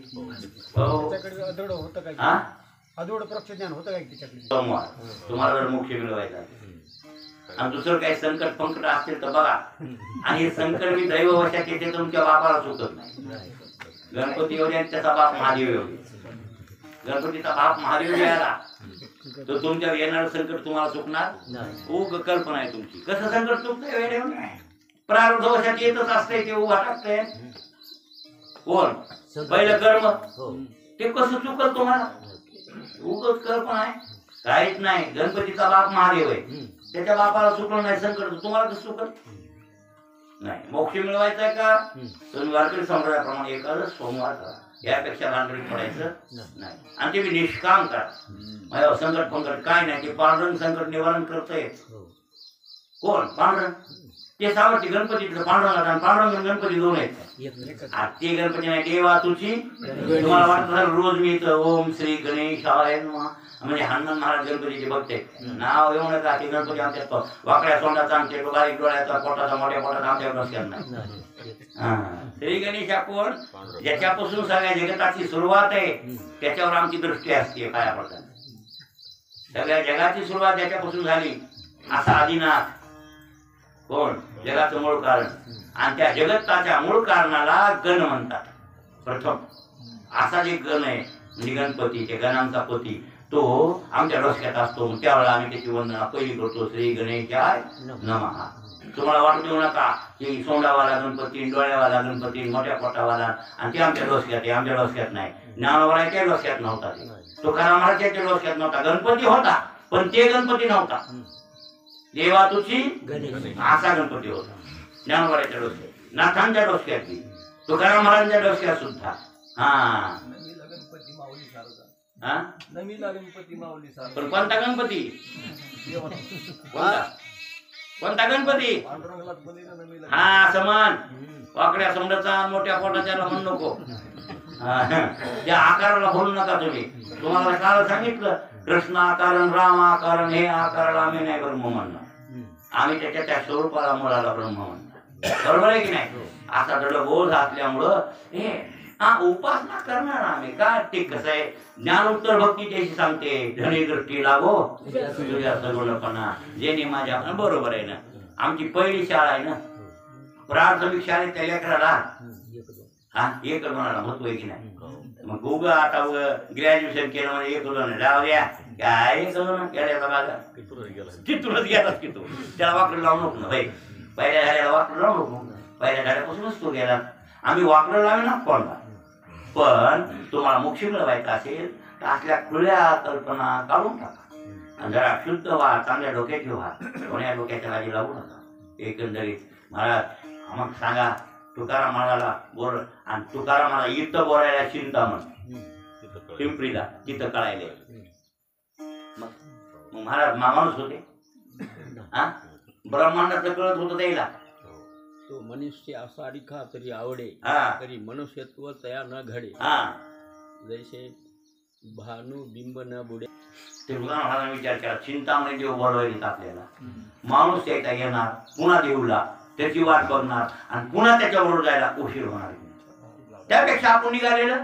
त्याच्याकडे होतं काय? हा अजून प्रक्षज्ञान होतं काय त्याच्याकडे? सोमवार तुम्हाला जर मोक्ष मिळवायचा आणि दुसरं काही संकट पंकट असतील तर बघा. आणि हे संकट मी दैववशात येते तुमच्या बापाला चुकत नाही. गणपती एवढे आणि त्याचा बाप महादेव एवढे. गणपतीचा बाप महादेव आला तर तुमच्यावर येणारं संकट तुम्हाला चुकणार उग कल्पना आहे तुमची. कसं संकट चुकतंय वेळे? प्रारब्धवशात येतच असतंय ते उभा टाकतंय. कोण? पहिलं कर्म. ते कसं चुकल तुम्हाला? उगच कल्पना आहे, काहीच नाही. गणपतीचा बाप महादेव आहे, त्याच्या बापाला चुकलं नाही संकट, तुम्हाला कसं चुकल नाही? मोक्ष मिळवायचा आहे का? तुम्ही वारकरी संप्रदायाप्रमाणे एकादश सोमवार करा. यापेक्षा भानगडीत पडायचं नाही. आणि ते बी निष्काम करा. माझ्यावर संकट पंकट काय नाही, ते पांडुरंग संकट निवारण करतोय. कोण? पांडुरंग. ते सावरती गणपतीतलं पांडुरंग आणि पांडुरंग गणपती दोन आहेत. ते गणपती नाही, देवा तुझी. तुम्हाला वाटत असेल रोज मी इथं ओम श्री गणेशाय नमः म्हणजे हनुमान महाराज गणपतीचे भक्त आहेत. नाव येऊ नका. ते गणपती आमच्या वाकड्या तोंडाचा, आमच्या बारीक डोळ्याचा, पोटाचा, मोठ्या पोटाचा आमच्या नसणार नाही. श्री गणेशा कोण? ज्याच्यापासून सगळ्या जगताची सुरुवात आहे त्याच्यावर आमची दृष्टी असते. काय पडतात सगळ्या जगाची सुरुवात ज्याच्यापासून झाली असा आदिनाथ कोण? जगाचं मूळ कारण. आणि त्या जगताच्या मूळ कारणाला गण म्हणतात. प्रथम असा जे गण आहे म्हणजे गणपती, ते गणांचा पती, तो आमच्या डोसक्यात असतो. त्यावेळेला आम्ही त्याची वंदना पहिली करतो, श्री गणेशाय नमः. तुम्हाला वाटू देऊ नका की सोंडावाला गणपती, डोळ्यावाला गणपती, मोठ्या पोटावाला आणि ते आमच्या डोसक्यात आहे. आमच्या डोसक्यात नाही. ज्ञानोबाच्या डोसक्यात नव्हता. तुकाराम महाराजांच्या डोसक्यात नव्हता. गणपती होता पण ते गणपती नव्हता. देवा तुझी असा गणपती होता. ज्ञानोबाच्या डोसक्यात, नाथांच्या डोसक्यात, तुकाराम महाराजांच्या डोसक्यात सुद्धा. हा नमीला गणपती माऊली सारखा. हा नमीला गणपती माऊली सारखा. पण कोणता गणपती? कोणता गणपती? पांडुरंगालाच बोलले ना नमीला. हा समान वाकड्या समजाचा, मोठ्या पोटाच्याला म्हणू नको. त्या आकाराला बोलू नका तुम्ही. तुम्हाला काल सांगितलं कृष्ण आकारण, राम आकारण, हे आकाराला आम्ही नाही ब्रह्म म्हणणार. आम्ही त्याच्या त्या स्वरूपाला मुळाला ब्रह्म म्हणणार. बरोबर आहे की नाही? असा थोडं बोध असल्यामुळं हे उपासना करणार आम्ही. काय ते कसं आहे, ज्ञानोत्तर भक्ती त्याशी सांगते, धनी दृष्टी लागो तुझ्या सगुणपणा जेणे माझ्या. बरोबर आहे ना. आमची पहिली शाळा आहे ना प्राथमिक शाळेत त्या लेकराला एकच म्हणाला महत्व आहे की नाही. मग उगं आता ग्रॅज्युएशन केलं म्हणजे एक जाऊ द्या काय केल्याचा बागा चित्तूरच गेलाच की तू. त्याला वाकडं लावू नको ना भाई. पहिल्या झाड्याला वाकडं लावू नको. पहिल्या झाड्यापासूनच तो गेला. आम्ही वाकडं लावे ना कोणला. पण तुम्हाला मोक्ष मिळवायचा असेल तर असल्या खुल्या कल्पना काढून टाका आणि जरा शुद्ध व्हा, चांगल्या डोक्याची व्हा. कोण्या डोक्याच्या लागी लागू नका. एकंदरीत महाराज मग सांगा तुकाराम महाराजाला बोल. आणि तुकाराम महाराज इथं बोलायला चिंतामण पिंपरीला तिथं कळायले. मग महाराज माणूस होते. हा ब्रह्मांडाचं कळत होतं त्याला. तो मनुष्य असा रिखा तरी आवडे, हा. तरी मनुष्यत्व तया न घडे. हा जैसे भानू बिंब न बुडे. ते महाराजांनी विचार केला चिंतामणी देव बोलवायला आपल्याला. माणूस यायचा येणार, पुन्हा देऊला त्याची वाट बघणार आणि पुन्हा त्याच्याबरोबर जायला उशीर होणार. त्यापेक्षा आपण निघालेलं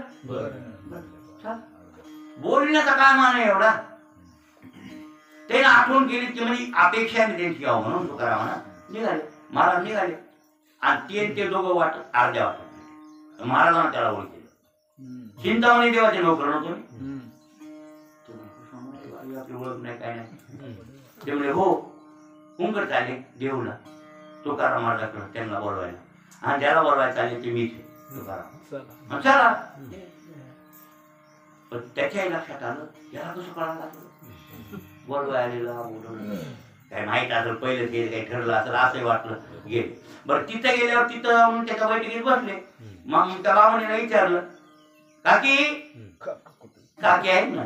बोलण्याचा काय मान आहे एवढा. त्याने आठवण केली की म्हणजे अपेक्षा त्यांची यावं म्हणून तुकारामांना निघाले. महाराज निघाले आणि ते दोघं वाट अर्ध्या वाटत. महाराजांना त्याला ओळखलं. चिंतामणी देवाचे नोकर नव्हतो. आपली ओळख नाही काय नाही. ते म्हणजे हो कुंकड चाले देऊला तुकाराम महाराजाकडं त्यांना बोलवायला. आणि ज्याला बोलवायला चालले ते मी तुकाराम चला. पण त्याच्याही लक्षात आलं याला कसं कळायला लागलं बोलवाय आलेला बोलवलं. काय माहित असेल पहिलं ते काही ठरलं असेल असंही वाटलं. गेले. बरं तिथं गेल्यावर तिथं त्याच्या बैठकीत बसले. मग त्या बामणीला विचारलं काकी काकी आहेत ना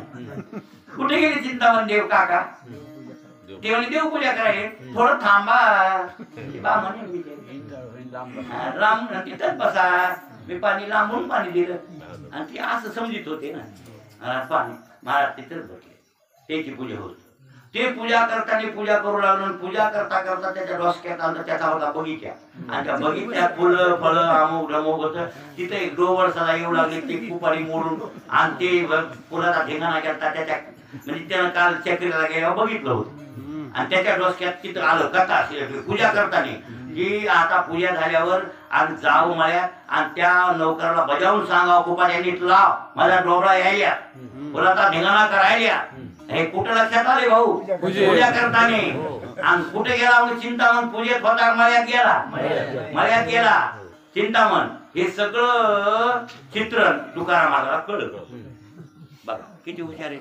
कुठे गेले चिंतामण देव काका. ते म्हणे देवपूजा करायला. थोडं थांबा. राम तिथंच बसा. मी पाणी लांबून पाणी दिलं आणि ते असं समजित होते ना पाणी. महाराज तिथंच बसले. त्याची पूजा होत. ते पूजा करताना पूजा करू लागलो. पूजा करता करता त्याच्या डोसक्यात आलं त्याचा होता बगीचा. आणि त्या बगीच्यात फुलं फळं अमुक ढमुक होतं. तिथे एक डोवर सदा येऊ लागले. ते कुपारी मोडून आणि ते फुलाचा धिंगाणा केला त्याच्या म्हणजे त्यानं काल चक्रीला गेल्यावर बघितलं होतं. आणि त्याच्या डोसक्यात तिथं आलं कथा पूजा करताना की आता पूजा झाल्यावर आणि जाऊ मळ्यात आणि त्या नौकराला बजावून सांगावं कुपाच्या नीट लाव माझा डोबळा यायला फुलाचा धिंगाणा करायला. हे कुठं लक्षात आले भाऊ पूजा करताना. आणि कुठे गेला म्हणून चिंतामण पूजेत होता मळ्यात गेला चिंतामण. हे सगळं चित्रण तुकारामाला कळलं. बघा किती हुशार आहे.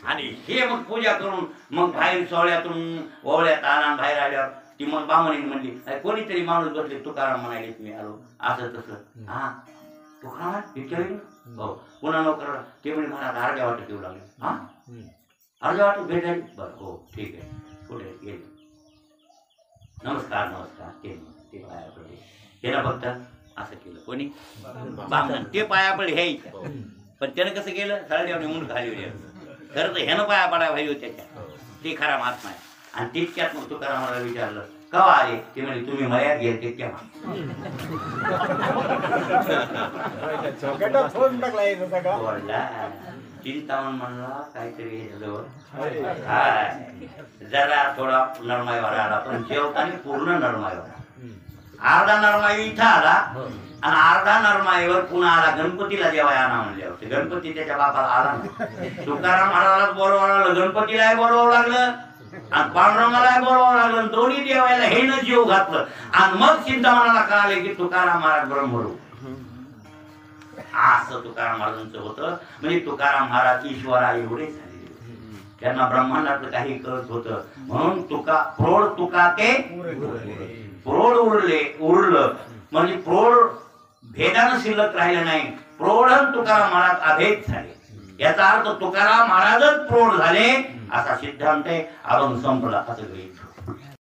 आणि हे मग पूजा करून मग बाहेर सोहळ्यातून ओवळ्यात आला. बाहेर आल्यावर ती मग बामणीने म्हणली कोणीतरी माणूस बसले तुकाराम म्हणाले तुम्ही आलो असं तसं. हा तुकाराम विचारेल हो पुन्हा नोकर ते म्हणे मला अर्ध्या वाटत येऊ लागले. हा अर्ध्या वाटत भेट झाली. बरं हो ठीक आहे कुठे गेले. नमस्कार नमस्कार ते पाया पडले. त्याला फक्त असं केलं. कोणी बामण ते पाया पडले हे पण त्यानं कसं केलं सरळ मुंड खाली होते. खरं तर ह्यानं पाया पडायला पाहिजे होते त्याच्या. ते खरा महात्मा आहे. आणि तितक्यात मग तुकारामाला विचारलं कवा आले. ते म्हणजे तुम्ही मयात गेले तेव्हा. गटात फोडून टाकला यायचा सगळा. बोलला चिंतामण म्हणला काहीतरी झालं. हाय जरा थोडा नरमाईवर आला पण जेवताना पूर्ण नरमाईवर. अर्धा नरमाई इथं आला आणि अर्धा नरमाईवर पुन्हा आला गणपतीला जेव्हा आणा म्हणले होते. गणपती त्याच्या बापाला आला ना. तुकाराम महाराजाला बोलवावं लागलं गणपतीलाही बोलवावं लागलं आणि पांडुरंगालाही बोलवावं लागलं. दोन्ही देवायला हे न जीव घातलं आणि मग चिंतामणाला कळाले की तुकाराम महाराज ब्रह्मरूप. असं तुकाराम महाराजांचं होतं. म्हणजे तुकाराम महाराज ईश्वरा एवढे झाले. त्यांना ब्रह्मांडातलं काही कळत होतं. म्हणून प्रौढ तुका ते प्रौढ उरलं म्हणजे प्रौढ भेदानं शिल्लक राहिलं नाही. प्रौढ तुकाराम महाराज अभेद झाले. याचा अर्थ तुकाराम महाराजच प्रौढ झाले असा सिद्धांत आहे. अभंग संपला असं गृहीत.